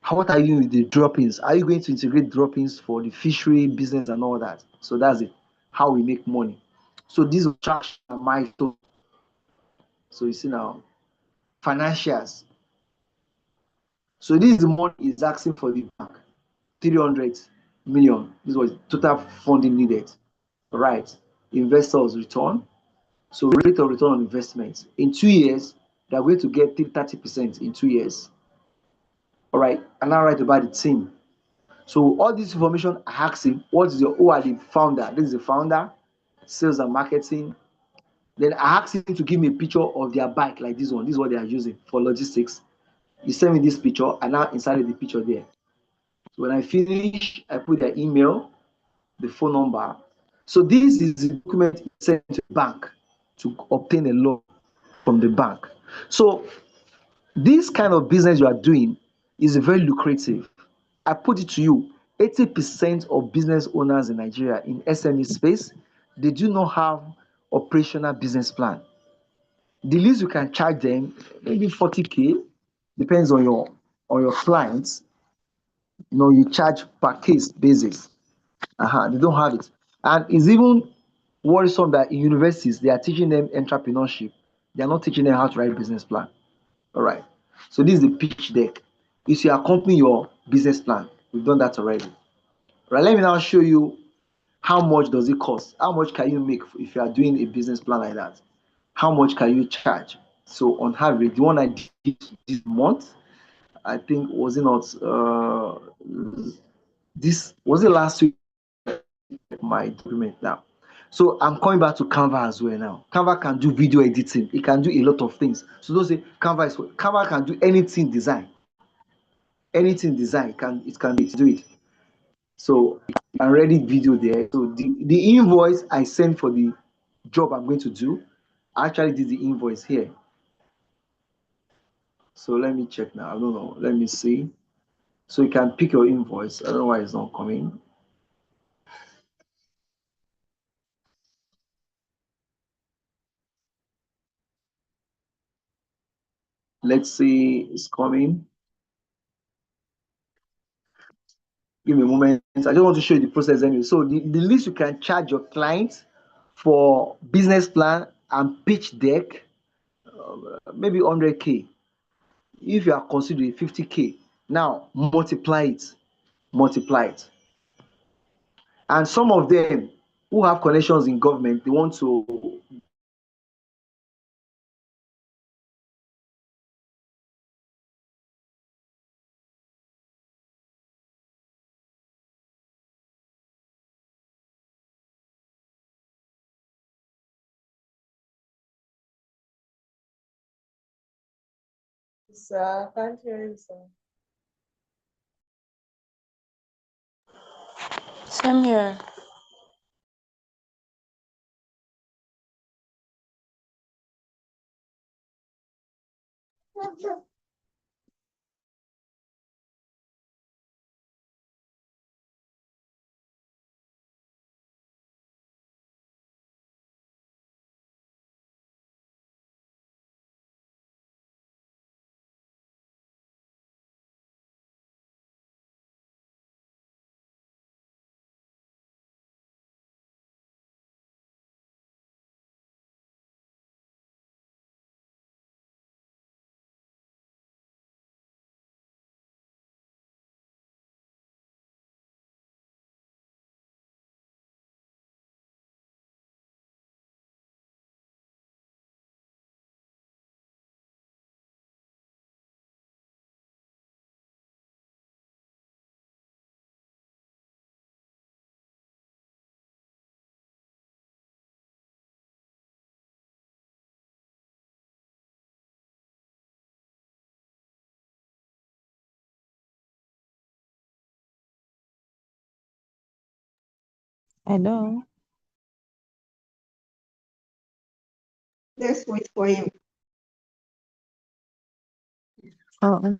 What are you doing with the droppings? Are you going to integrate droppings for the fishery business and all that? So that's it. How we make money. So these are traction milestones. So you see now, financials. So this is the money is asking for the bank. 300 million. This was total funding needed. Right. Investors return. So rate of return on investment. In 2 years, they're going to get 30% in 2 years. All right. And now write about the team. So all this information I ask him, who are the founder? This is the founder, sales and marketing. Then I asked him to give me a picture of their bike like this one. This is what they are using for logistics. He sent me this picture and now inserted the picture there. So when I finish, I put their email, the phone number. So this is the document sent to the bank to obtain a loan from the bank. So this kind of business you are doing is very lucrative. I put it to you, 80% of business owners in Nigeria in SME space, they do not have operational business plan. The least you can charge them, maybe 40K, depends on your clients. You charge per case basis. They don't have it. And it's even worrisome that in universities they are teaching them entrepreneurship. They are not teaching them how to write business plan. All right. So this is the pitch deck. If you accompany your business plan, we've done that already. All right. Let me now show you how much does it cost. How much can you make if you are doing a business plan like that? How much can you charge? So on average, the one I did this month, I think was it not this was it last week my document now. So I'm coming back to Canva as well now. Canva can do video editing. It can do a lot of things. So don't say Canva can do anything design. Anything design it can do it. So I already video there. So the invoice I sent for the job I'm going to do, I actually did the invoice here. So let me check now. I don't know. Let me see. So you can pick your invoice. I don't know why it's not coming. Let's see, it's coming. Give me a moment. I just want to show you the process anyway. So the least you can charge your client for business plan and pitch deck. maybe 100K. If you are considering 50K, now multiply it. And some of them who have connections in government, they want to Sir, I can't hear you, sir. Same here. Hello. Let's wait for him. Oh,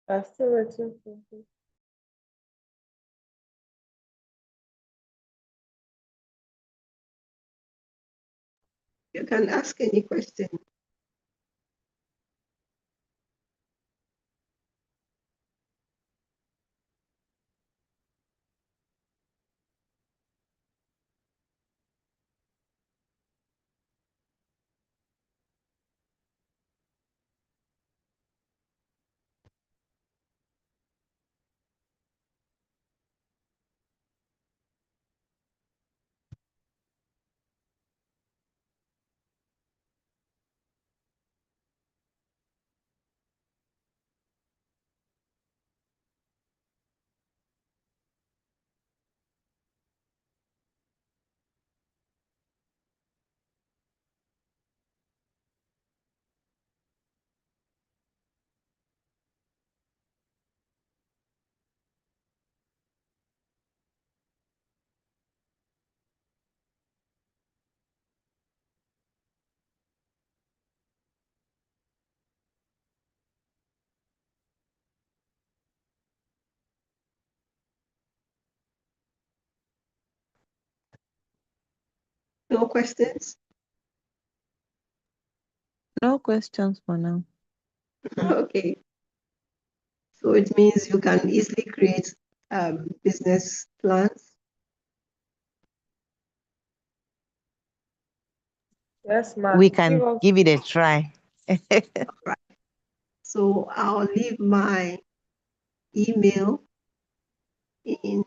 I'm still waiting for you. You can ask any question. No questions? no questions for now. Okay. So it means you can easily create business plans. Yes, ma'am. We can give it a try. Right. So I'll leave my email in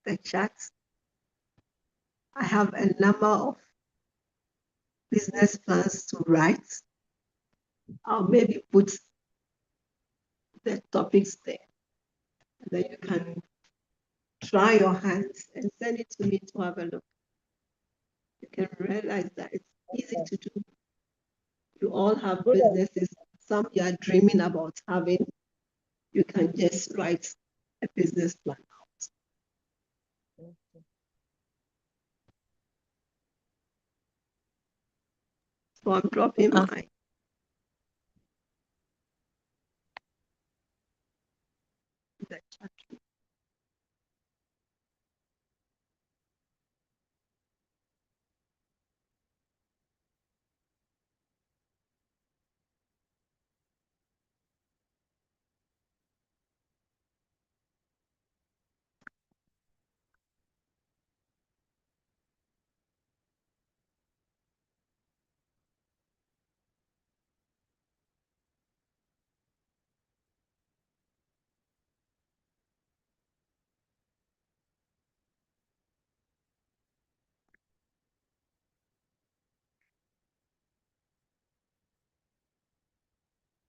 the chat. I have a number of business plans to write. I'll maybe put the topics there. And then you can try your hands and send it to me to have a look. You can realize that it's easy to do. You all have businesses. Some you are dreaming about having. You can just write a business plan. So I'm dropping my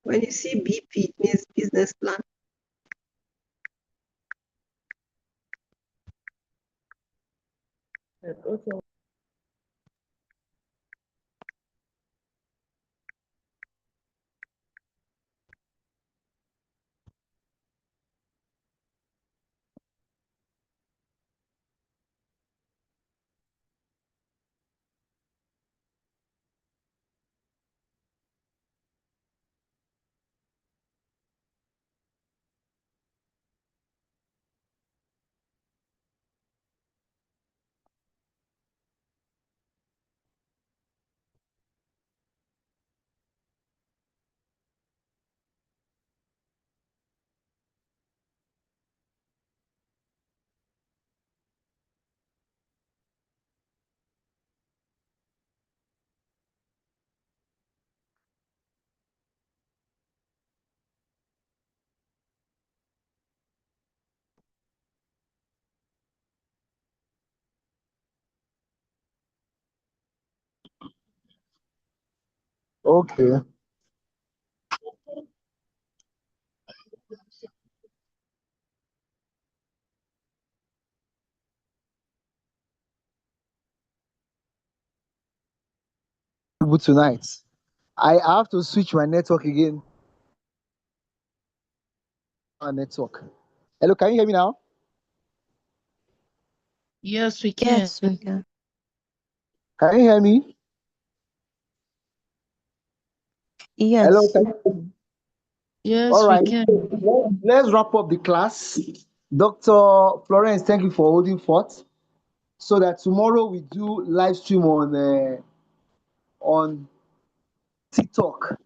When you see BP, it means business plan. Okay. Okay. Tonight. I have to switch my network again. Network. Hello, can you hear me now? Yes, we can. Yes, we can. Can you hear me? Hello, Yes. can you... All Yes, we right. can. Let's wrap up the class. Dr. Florence, thank you for holding forth. So that tomorrow we do live stream on TikTok.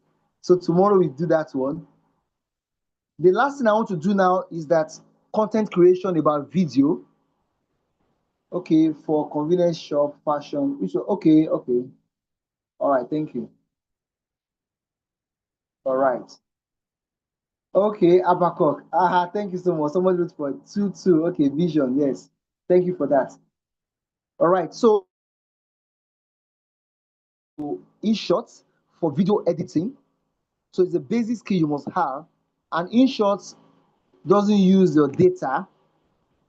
So tomorrow we do that one. The last thing I want to do now is that content creation about video. Okay, for convenience shop, fashion. Okay, okay. All right, thank you. All right. Okay, Abacok. Thank you so much. Somebody looked for 2-2. Okay, vision. Yes. Thank you for that. All right. So in short, for video editing, so it's a basic skill you must have. And in short, doesn't use your data,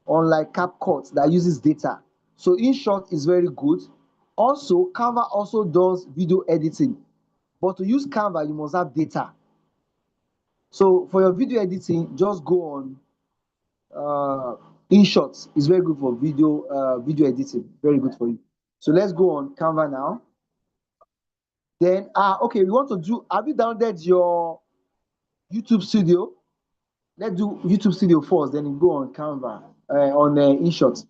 unlike CapCut that uses data. So in short, is very good. Also, Canva also does video editing. But to use Canva, you must have data. So for your video editing, just go on InShot. It's very good for video editing. Very good for you. So let's go on Canva now. Then okay, we want to do. Have you downloaded your YouTube Studio? Let's do YouTube Studio first. Then you go on Canva on InShot.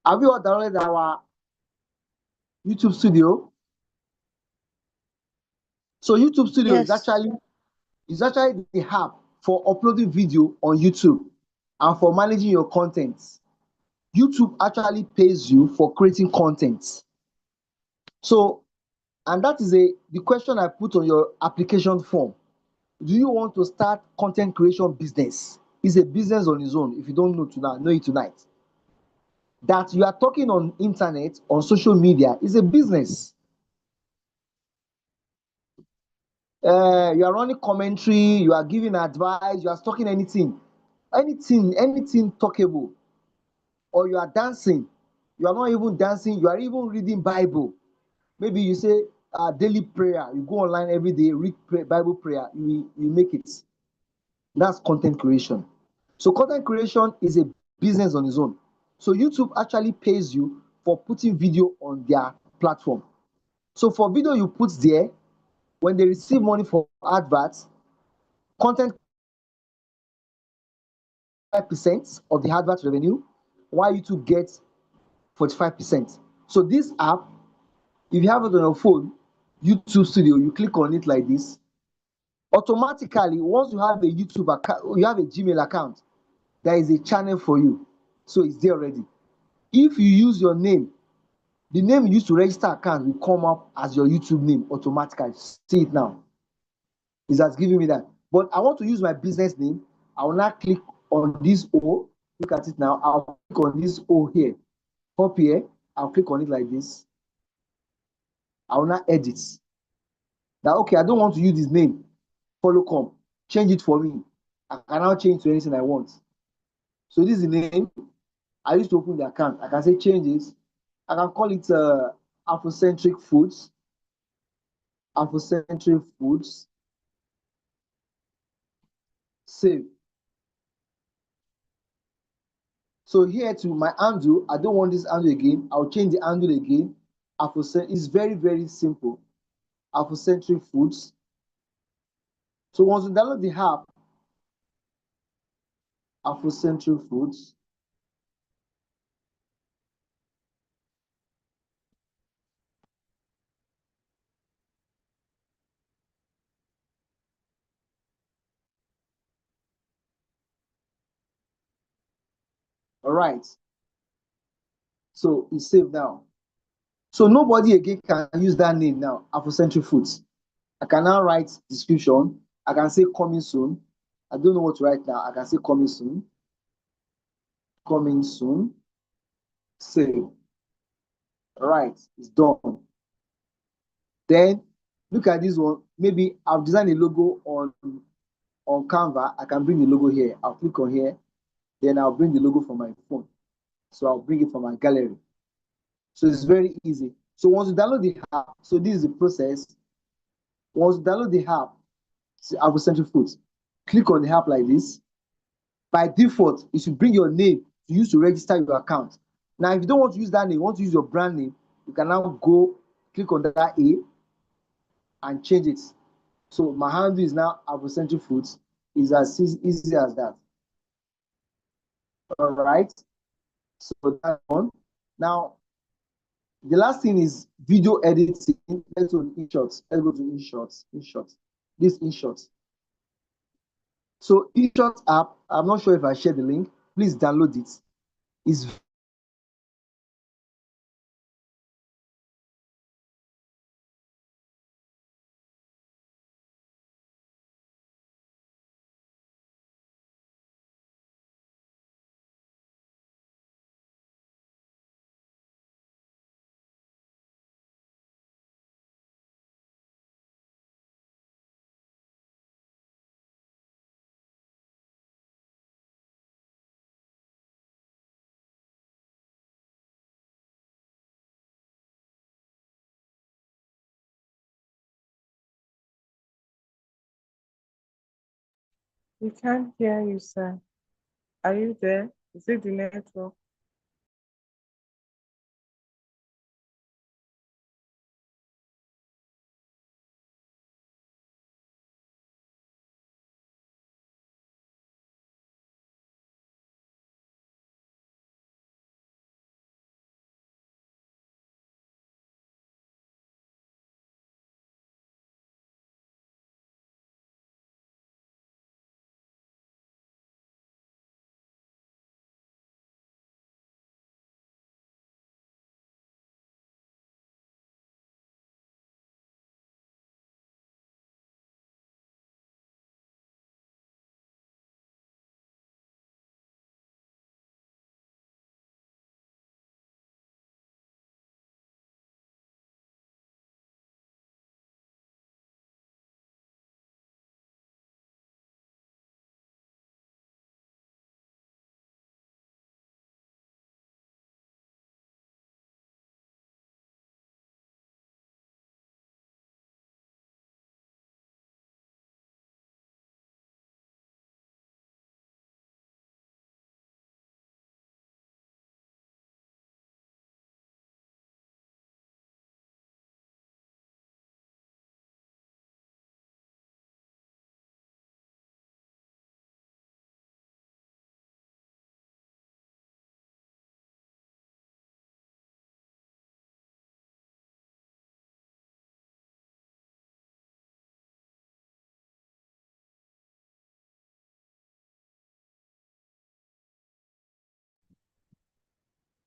Have you all downloaded our YouTube Studio? So YouTube Studio Yes. is actually the app for uploading video on YouTube and for managing your content. YouTube actually pays you for creating content. So, and that is the question I put on your application form. Do you want to start content creation business? It's a business on its own. If you don't know tonight, know it tonight. That you are talking on internet, on social media, is a business. You are running commentary, you are giving advice, you are talking anything talkable, or you are dancing. You are not even dancing, you are even reading Bible. Maybe you say daily prayer, you go online every day, read Bible prayer, you make it. That's content creation. So content creation is a business on its own. So YouTube actually pays you for putting video on their platform. So for video you put there, when they receive money for adverts, content 5% of the advert revenue, while YouTube gets 45%. So this app, if you have it on your phone, YouTube Studio, you click on it like this. Automatically, once you have a YouTube account, you have a Gmail account, there is a channel for you. So it's there already. If you use your name, the name you used to register account will come up as your YouTube name automatically. See it now. It has given me that. But I want to use my business name. I will now click on this O. Look at it now. I'll click on this O here. Up here. I'll click on it like this. I will now edit. Now, okay, I don't want to use this name. follow come, change it for me. I can now change to anything I want. So this is the name. I used to open the account. I can say changes. I can call it Afrocentric Foods. Afrocentric Foods. Save. So here to my handle, I don't want this handle again. I'll change the handle again. Afrocentric is very, very simple. Afrocentric Foods. So once you download the app, Afrocentric Foods, all right. So it's saved now. So nobody again can use that name now, Afrocentric Foods. I can now write description. I can say coming soon. I don't know what to write now. I can say coming soon. Coming soon. Save. All right, it's done. Then look at this one. Maybe I've designed a logo on Canva. I can bring the logo here. I'll click on here. Then I'll bring the logo from my phone. So I'll bring it from my gallery. So it's very easy. So once you download the app, so this is the process. Once you download the app, Afrocentric Foods, click on the app like this. By default, it should bring your name to use to register your account. Now, if you don't want to use that name, you want to use your brand name, you can now go click on that A and change it. So my handle is now Afrocentric Foods. It's as easy as that. All right. So that's one. Now, the last thing is video editing. Let's go to InShots. Let's go to InShots. InShots. This InShots. So InShots app, I'm not sure if I shared the link. Please download it. It's We can't hear you, sir. Are you there? Is it the network?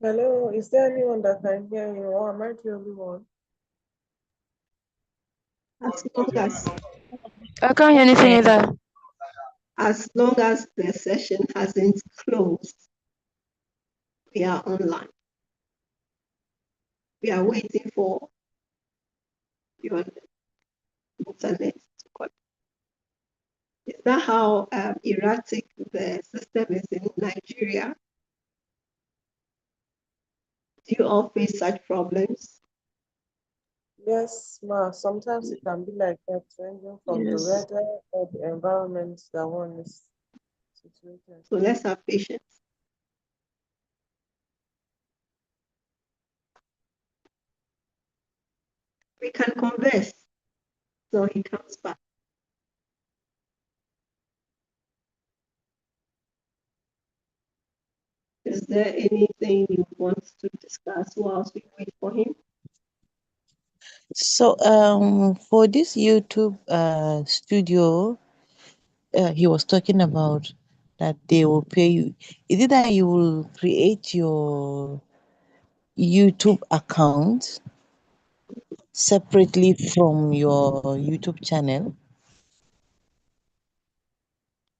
Hello, is there anyone that can hear you, or am I the only one? As long as I can't hear anything either. the session hasn't closed, we are online. We are waiting for your internet to connect. that how erratic the system is in Nigeria? Do you all face such problems? Yes, ma. Sometimes it can be like that, ranging from the Yes. weather or the environment that one is situated. So let's have patience. We can converse till he comes back. Is there anything you want to discuss whilst we wait for him? So, for this YouTube studio, he was talking about that they will pay you. Is it that you will create your YouTube account separately from your YouTube channel?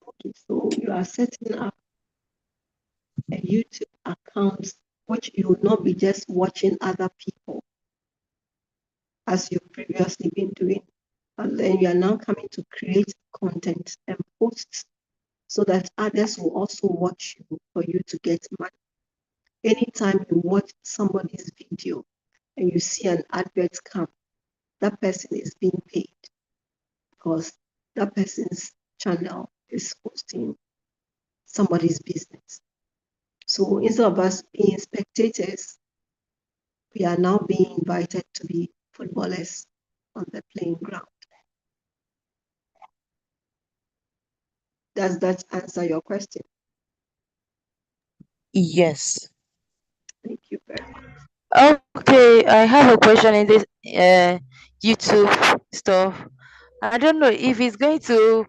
Okay, so you are setting up a YouTube account which you will not be just watching other people as you've previously been doing. And then you are now coming to create content and posts so that others will also watch you for you to get money. Anytime you watch somebody's video and you see an advert come, that person is being paid because that person's channel is hosting somebody's business. So instead of us being spectators, we are now being invited to be footballers on the playing ground. Does that answer your question? Yes. Thank you very much. Okay, I have a question in this YouTube stuff. I don't know if he's going to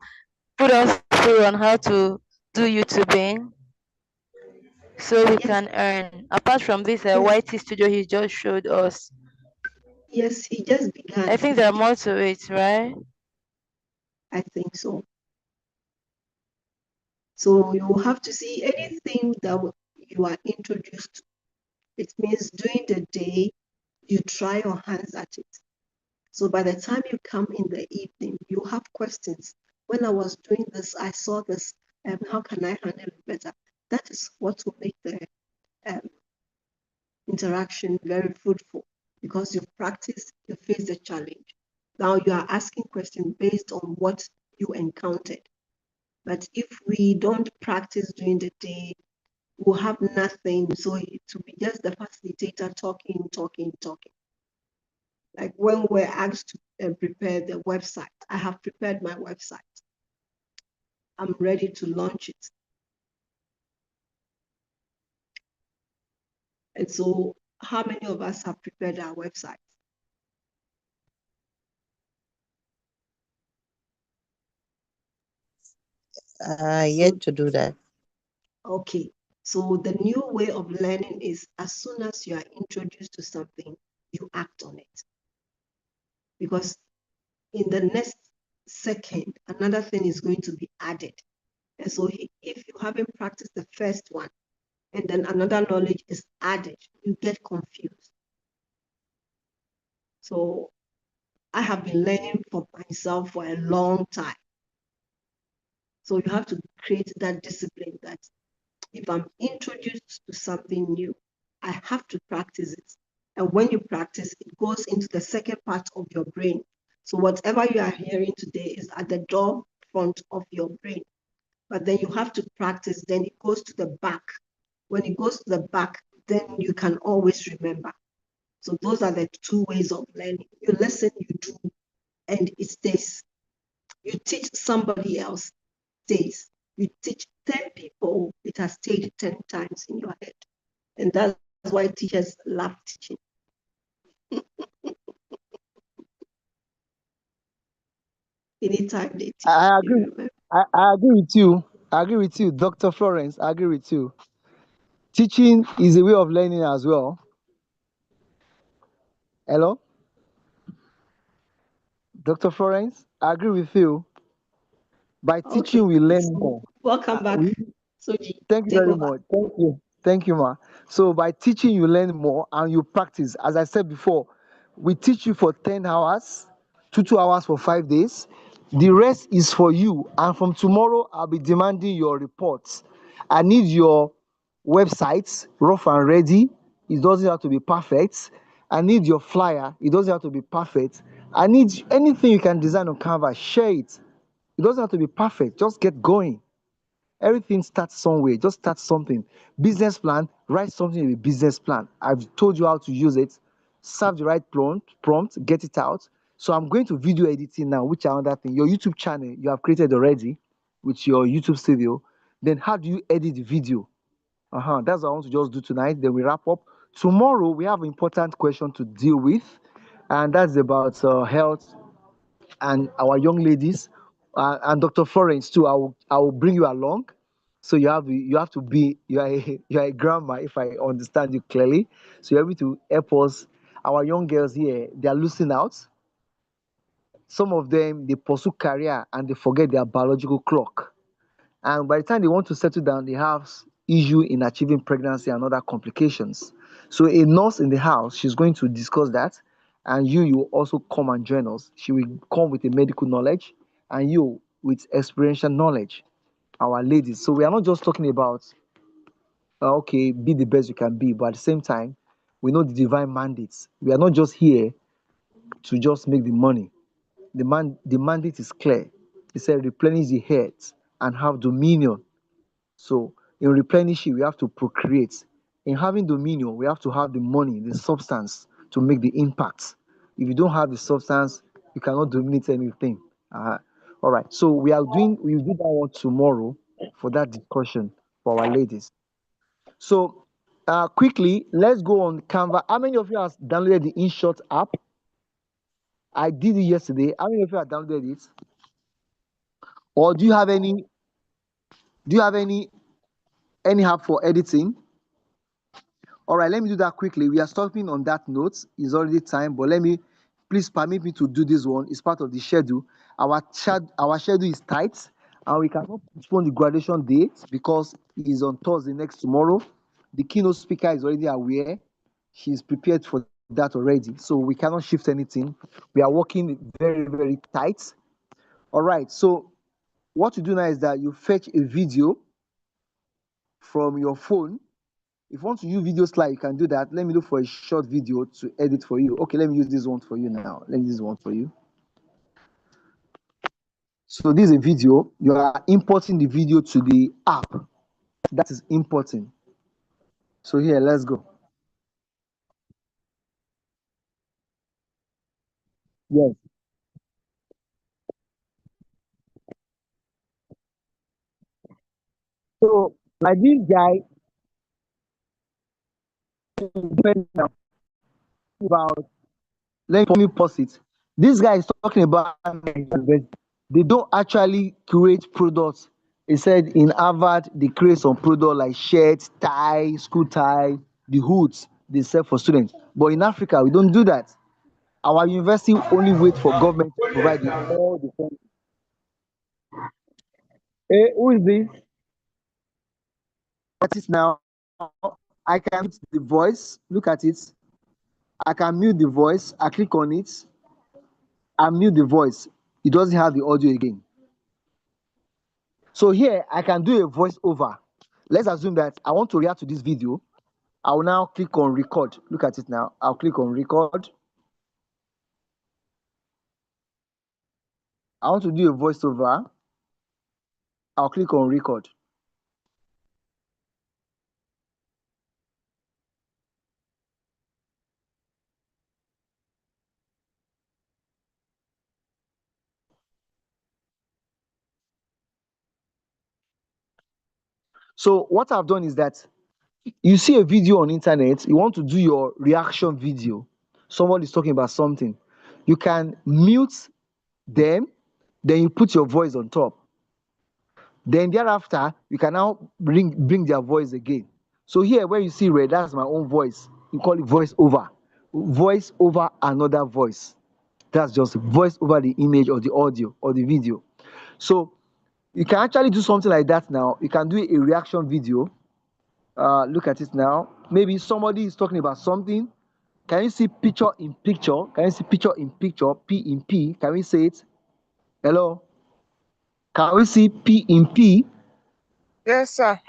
put us through on how to do YouTubing so we Yes, can earn. Apart from this yes, YT studio he just showed us, yes, he just I began. think there are more to it, right? I think so. So you will have to see anything that you are introduced to. It means during the day, you try your hands at it. So by the time you come in the evening, you have questions. When I was doing this, I saw this, how can I handle it better? That is what will make the um, interaction very fruitful because you've practiced, you face the challenge. Now you are asking questions based on what you encountered. But if we don't practice during the day, we'll have nothing. So it will be just the facilitator talking, talking, talking. Like when we're asked to prepare the website, I have prepared my website. I'm ready to launch it. And so how many of us have prepared our website? Yet to do that. Okay, so the new way of learning is as soon as you are introduced to something, you act on it. Because in the next second, another thing is going to be added. And so if you haven't practiced the first one, and then another knowledge is added, you get confused. So I have been learning for myself for a long time. So you have to create that discipline that if I'm introduced to something new, I have to practice it. And when you practice, it goes into the second part of your brain. So whatever you are hearing today is at the door front of your brain. But then you have to practice, then it goes to the back. When it goes to the back, then you can always remember. So those are the two ways of learning. You listen, you do, and it stays. You teach somebody else, stays. You teach 10 people, it has stayed 10 times in your head. And that's why teachers love teaching. Anytime they teach, I they agree. remember. I agree with you. I agree with you, Dr. Florence. I agree with you. Teaching is a way of learning as well. Hello, Dr. Florence. I agree with you. By Okay, teaching, we learn so more. welcome back. We Soji, Thank you take very over. much. Thank you. Thank you, ma. So by teaching, you learn more and you practice. As I said before, we teach you for 10 hours, 2 hours for 5 days. The rest is for you. And from tomorrow, I'll be demanding your reports. I need your websites, rough and ready. It doesn't have to be perfect. I need your flyer. It doesn't have to be perfect. I need anything you can design on Canva, share it. It doesn't have to be perfect. Just get going. Everything starts somewhere. Just start something. Business plan, write something in a business plan. I've told you how to use it. Serve the right prompt, get it out. So I'm going to video editing now, which are another thing. Your YouTube channel you have created already with your YouTube studio. Then how do you edit the video? That's what I want to just do tonight. Then we wrap up. Tomorrow we have an important question to deal with, and that's about health and our young ladies, and Dr. Florence too. I will bring you along. So you have to be you are a grandma if I understand you clearly. So you're able to help us. Our young girls here, they are losing out. Some of them they pursue career and they forget their biological clock. And by the time they want to settle down, they have issue in achieving pregnancy and other complications. So a nurse in the house, she's going to discuss that, and you also come and join us. She will come with a medical knowledge, and you with experiential knowledge. Our ladies. So we are not just talking about okay, be the best you can be, but at the same time, we know the divine mandates. We are not just here to just make the money. The mandate is clear. It said replenish the earth and have dominion. So in replenishing, we have to procreate. In having dominion, we have to have the money, the substance to make the impact. If you don't have the substance, you cannot dominate anything. All right. So we will do that one tomorrow for that discussion for our ladies. So quickly, let's go on Canva. How many of you have downloaded the InShot app? I did it yesterday. How many of you have downloaded it? Or do you have any app for editing? All right, let me do that quickly. We are stopping on that note. It's already time, but please permit me to do this one. It's part of the schedule. Our schedule is tight, and we cannot postpone the graduation date because it is on Thursday next tomorrow. The keynote speaker is already aware. She's prepared for that already, so we cannot shift anything. We are working very, very tight. All right, so what you do now is that you fetch a video from your phone. If you want to use video slide, you can do that. Let me look for a short video to edit for you. Okay, let me use this one for you now. Let me use this one for you. So this is a video. You are importing the video to the app. That is importing. So here, let's go. Yes. So like this guy about let me pause it. This guy is talking about they don't actually create products. He said in Harvard they create some product like shirts, tie, school tie, the hoods they sell for students. But in Africa we don't do that. Our university only wait for government to provide all the funding. Hey, who is this? At it now. I can mute the voice. Look at it. I can mute the voice. I click on it. I mute the voice. It doesn't have the audio again. So here I can do a voiceover. Let's assume that I want to react to this video. I will now click on record. Look at it now. I'll click on record. I want to do a voiceover. I'll click on record. So what I've done is that you see a video on internet, you want to do your reaction video. Someone is talking about something. You can mute them, then you put your voice on top. Then thereafter, you can now bring their voice again. So here where you see red, that's my own voice. You call it voice over. Voice over another voice. That's just voice over the image or the audio or the video. So you can actually do something like that now. You can do a reaction video. Look at it now. Maybe somebody is talking about something. Can you see picture in picture? Can you see picture in picture? P in P. Can we say it? Hello? Can we see P in P? Yes, sir.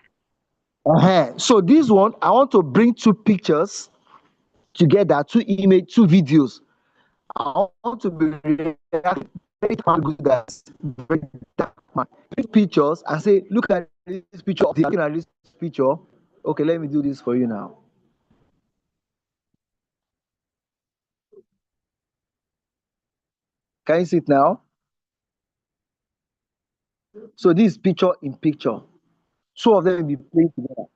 So this one, I want to bring two pictures together, two image, two videos. I want to be very good at very dark man. Take pictures and say, look at this picture of the looking at this picture. Okay, let me do this for you now. Can you see it now? So this is picture in picture. Two of them will be playing together.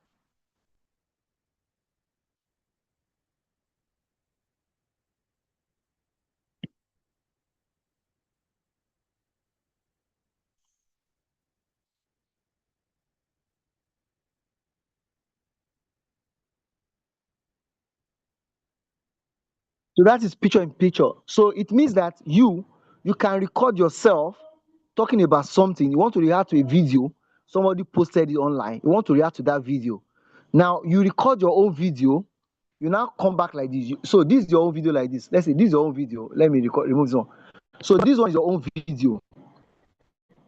So that is picture in picture. So it means that you can record yourself talking about something. You want to react to a video, somebody posted it online. You want to react to that video. Now you record your own video. You now come back like this. So this is your own video like this. Let's say this is your own video. Let me remove this one. So this one is your own video,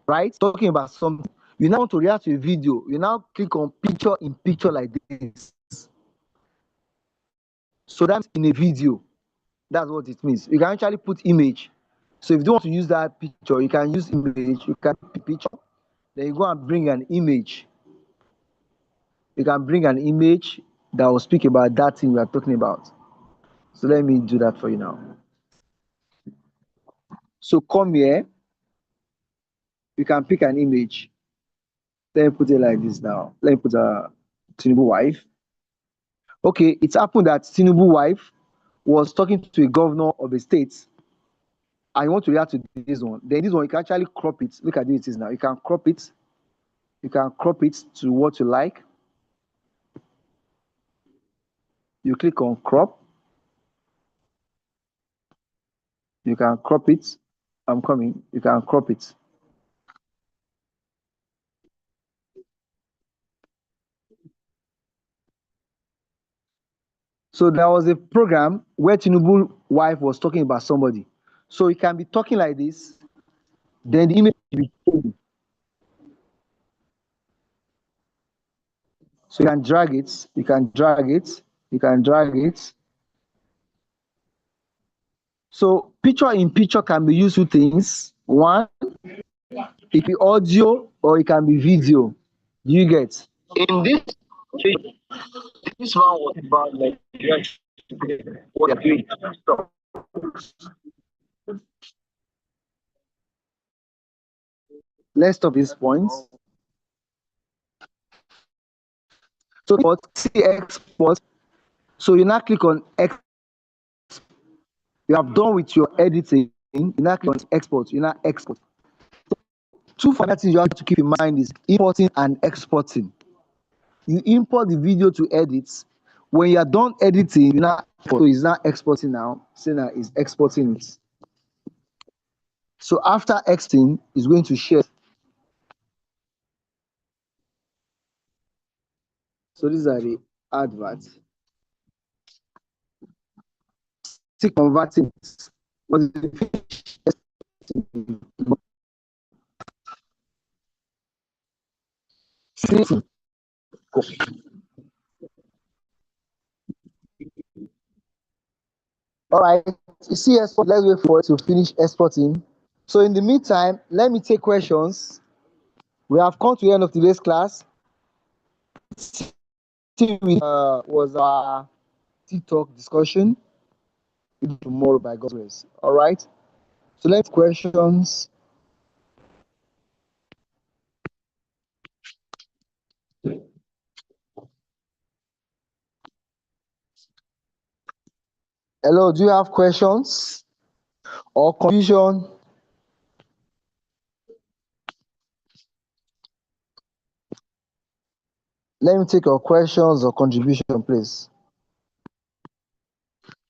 right? Talking about something. You now want to react to a video. You now click on picture in picture like this. So that's in a video. That's what it means. You can actually put image. So if you don't want to use that picture, you can use image. You can put picture. Then you go and bring an image. You can bring an image that will speak about that thing we are talking about. So let me do that for you now. So come here. You can pick an image. Let me put it like this now. Let me put a Tinubu wife. Okay, it's happened that Tinubu wife was talking to a governor of a state. I want to react to this one. Then this one, you can actually crop it. Look at this it is now. You can crop it. You can crop it to what you like. You click on crop. You can crop it. I'm coming. You can crop it. So there was a program where Tinubu wife was talking about somebody. So you can be talking like this, then the image will be changing. So you can drag it, you can drag it, you can drag it. So picture in picture can be used to things. One, it can be audio or it can be video. Do you get? In this case, this one was about like what you're doing. Let's stop this point. So see export. So you now click on export. You have done with your editing. You now click on export. You now export. Two final things you have to keep in mind is importing and exporting. You import the video to edit. When you are done editing, you now so it's not exporting now. Say now is exporting it. So after exporting, it's going to share. So these are the adverts. See converting. What is the see all right, you see export. Let's wait for it to finish exporting. So in the meantime, let me take questions. We have come to the end of today's class. Was our TikTok discussion. Tomorrow by God's grace. All right. So let's questions. Hello, do you have questions or confusion? Let me take your questions or contribution, please.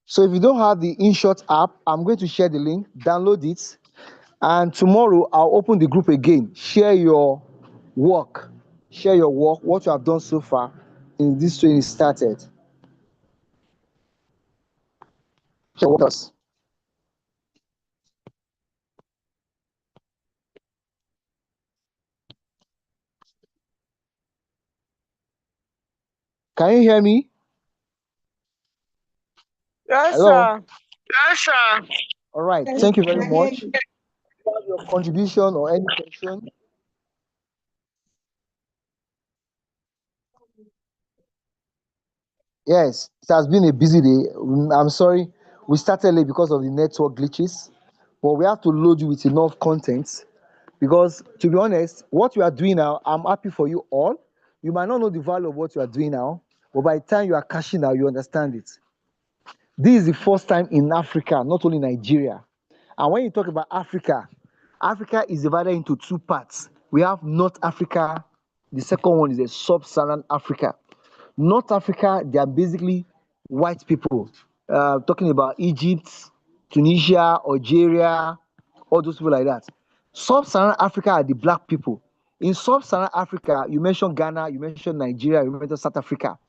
So if you don't have the InShot app, I'm going to share the link, download it, and tomorrow I'll open the group again. Share your work, what you have done so far in this training started. Share with us. Can you hear me? Yes, Hello. sir. All right. Yes, Thank you we very can hear much. you. You have your contribution or any question? Yes, it has been a busy day. I'm sorry we started late because of the network glitches, but we have to load you with enough content because, to be honest, what you are doing now, I'm happy for you all. You might not know the value of what you are doing now, but by the time you are cashing out, you understand it. This is the first time in Africa, not only Nigeria. And when you talk about Africa, Africa is divided into two parts. We have North Africa, the second one is a sub-Saharan Africa. North Africa, they are basically white people. Talking about Egypt, Tunisia, Algeria, all those people like that. Sub-Saharan Africa are the black people. In Sub-Saharan Africa, you mentioned Ghana, you mentioned Nigeria, you mentioned South Africa.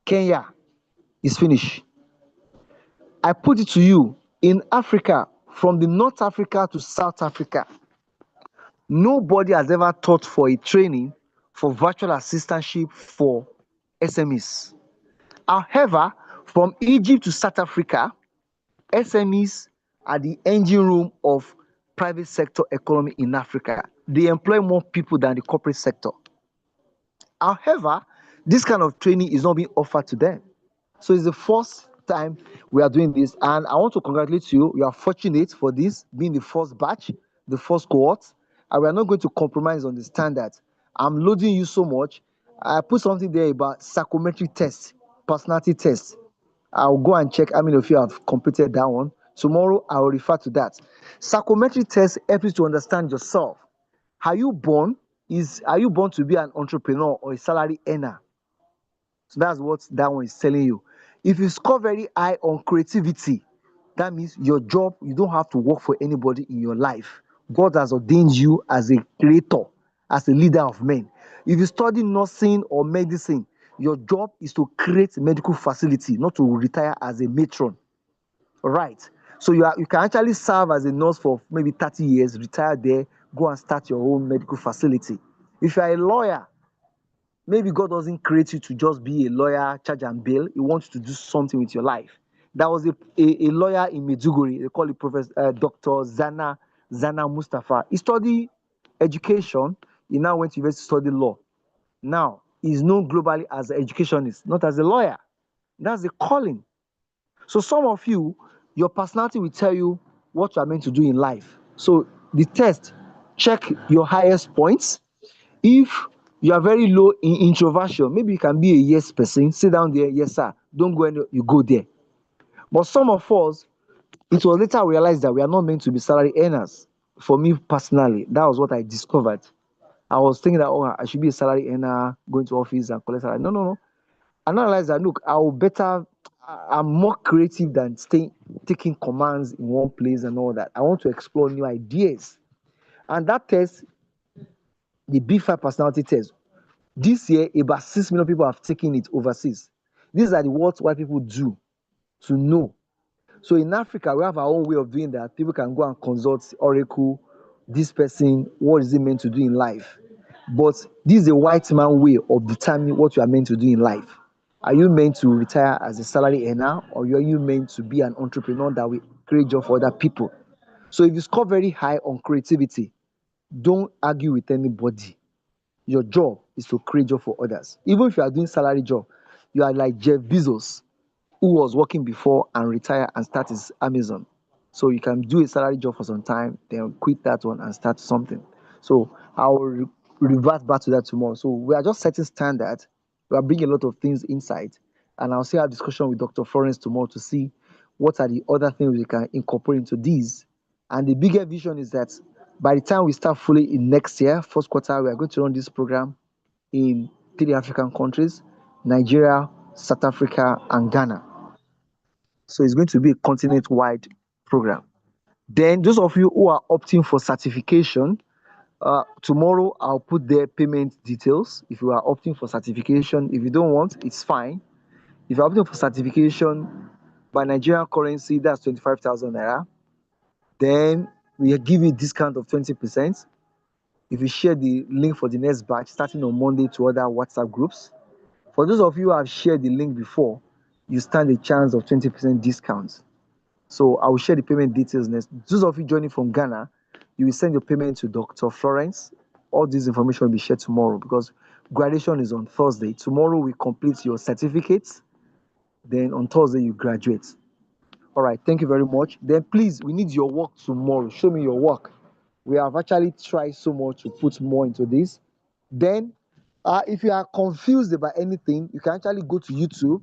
Kenya is finished. I put it to you, in Africa, from the North Africa to South Africa, nobody has ever taught for a training for virtual assistantship for SMEs. However, from Egypt to South Africa, SMEs are the engine room of private sector economy in Africa. They employ more people than the corporate sector. However, this kind of training is not being offered to them. So it's the first time we are doing this, and I want to congratulate you. You are fortunate for this being the first batch, the first cohort, and we are not going to compromise on the standard. I'm loading you so much. I put something there about psychometric test, personality test. I'll go and check how many of you have completed that one. Tomorrow I will refer to that. Psychometric test helps you to understand yourself. Are you born? Are you born to be an entrepreneur or a salary earner? So that's what that one is telling you. If you score very high on creativity, that means your job, you don't have to work for anybody in your life. God has ordained you as a creator, as a leader of men. If you study nursing or medicine, your job is to create medical facility, not to retire as a matron. Right. So you can actually serve as a nurse for maybe 30 years, retire there, go and start your own medical facility. If you are a lawyer, maybe God doesn't create you to just be a lawyer, charge and bail. He wants you to do something with your life. There was a lawyer in Medjugorje, they call it Professor Dr. Zana Mustafa. He studied education. He now went to university to study law. Now he's known globally as an educationist, not as a lawyer. That's the calling. So some of you, your personality will tell you what you are meant to do in life. So the test, check your highest points. If you are very low in introversion, maybe you can be a yes person, sit down there, yes sir, don't go anywhere, you go there. But some of us, it was later realized that we are not meant to be salary earners. For me personally, that was what I discovered. I was thinking that, oh, I should be a salary earner, going to office and collect salary. No, no, no. I now realized that, look, I'm more creative than staying taking commands in one place and all that. I want to explore new ideas. And that test, the B5 personality test, this year, about 6 million people have taken it overseas. These are the what white people do to know. So in Africa, we have our own way of doing that. People can go and consult Oracle, this person, what is he meant to do in life? But this is a white man way of determining what you are meant to do in life. Are you meant to retire as a salary earner, or are you meant to be an entrepreneur that will create job for other people? So if you score very high on creativity, don't argue with anybody. Your job is to create job for others. Even if you are doing salary job, you are like Jeff Bezos, who was working before and retire and start his Amazon. So you can do a salary job for some time, then quit that one and start something. So I will revert back to that tomorrow. So we are just setting standard. We are bringing a lot of things inside, and I'll still have discussion with Dr. Florence tomorrow to see what are the other things we can incorporate into these. And the bigger vision is that by the time we start fully in next year, first quarter, we are going to run this program in 3 African countries: Nigeria, South Africa, and Ghana. So it's going to be a continent-wide program. Then those of you who are opting for certification, tomorrow I'll put their payment details. If you are opting for certification, if you don't want, it's fine. If you're opting for certification by Nigerian currency, that's 25,000 naira. Then we give you a discount of 20%. If you share the link for the next batch starting on Monday to other WhatsApp groups. For those of you who have shared the link before, you stand a chance of 20% discount. So I will share the payment details next. Those of you joining from Ghana, you will send your payment to Dr. Florence. All this information will be shared tomorrow because graduation is on Thursday. Tomorrow we complete your certificates. Then on Thursday you graduate. All right, thank you very much. Then please, we need your work tomorrow. Show me your work. We have actually tried so much to put more into this. Then, if you are confused about anything, you can actually go to YouTube.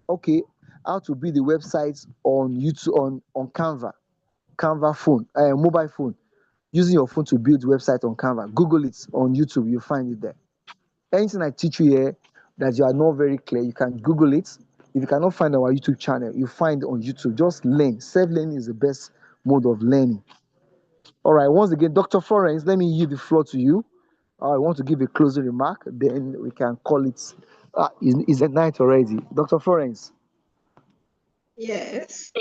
Okay, how to build the websites on YouTube on Canva phone, mobile phone, using your phone to build website on Canva. Google it on YouTube, you'll find it there. Anything I teach you here that you are not very clear, you can Google it. If you cannot find our YouTube channel, you find it on YouTube. Just learn. Self-learning is the best mode of learning. All right, once again, Dr. Florence, let me yield the floor to you. I want to give a closing remark, then we can call it. It's at night already. Dr. Florence. Yes.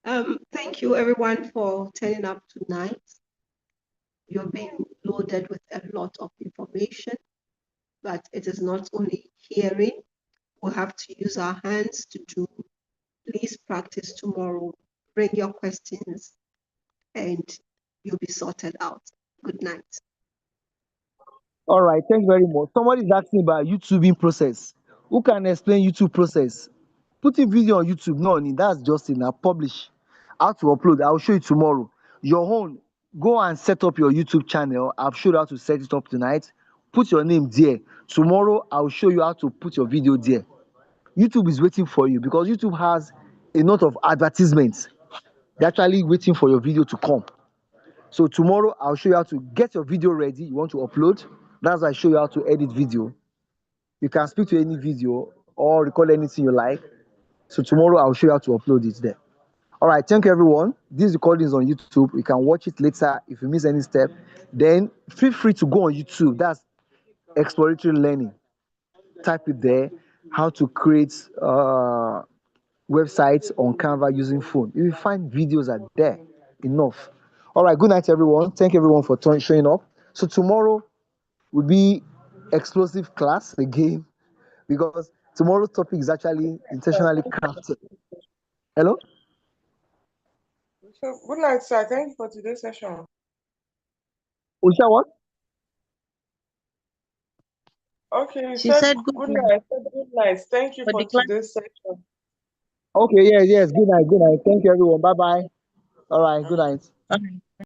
Thank you everyone for turning up tonight. You've been loaded with a lot of information, but it is not only hearing, we have to use our hands to do. Please practice tomorrow. Bring your questions and you'll be sorted out. Good night. All right, thanks very much. Somebody is asking about YouTubing process. Who can explain YouTube process? Putting video on YouTube, no, that's just in a publish. How to upload, I'll show you tomorrow. Your own, go and set up your YouTube channel. I've showed you how to set it up tonight. Put your name there. Tomorrow, I'll show you how to put your video there. YouTube is waiting for you because YouTube has a lot of advertisements. They're actually waiting for your video to come. So tomorrow I'll show you how to get your video ready. You want to upload. That's why I show you how to edit video. You can speak to any video or record anything you like. So tomorrow I'll show you how to upload it there. All right, thank you everyone. This recording is on YouTube. You can watch it later if you miss any step. Then feel free to go on YouTube. That's exploratory learning. Type it there. How to create websites on Canva using phone. You will find videos are there enough. All right, good night, everyone. Thank everyone for showing up. So tomorrow will be explosive class again because tomorrow's topic is actually intentionally crafted. Hello? So, good night, sir. Thank you for today's session. Usha, what? Okay, you She said said good good night night. I said good night. Thank you for for the class. today's session. Okay, yes, yes. Good night, good night. Thank you, everyone. Bye bye. All right, good night. All right.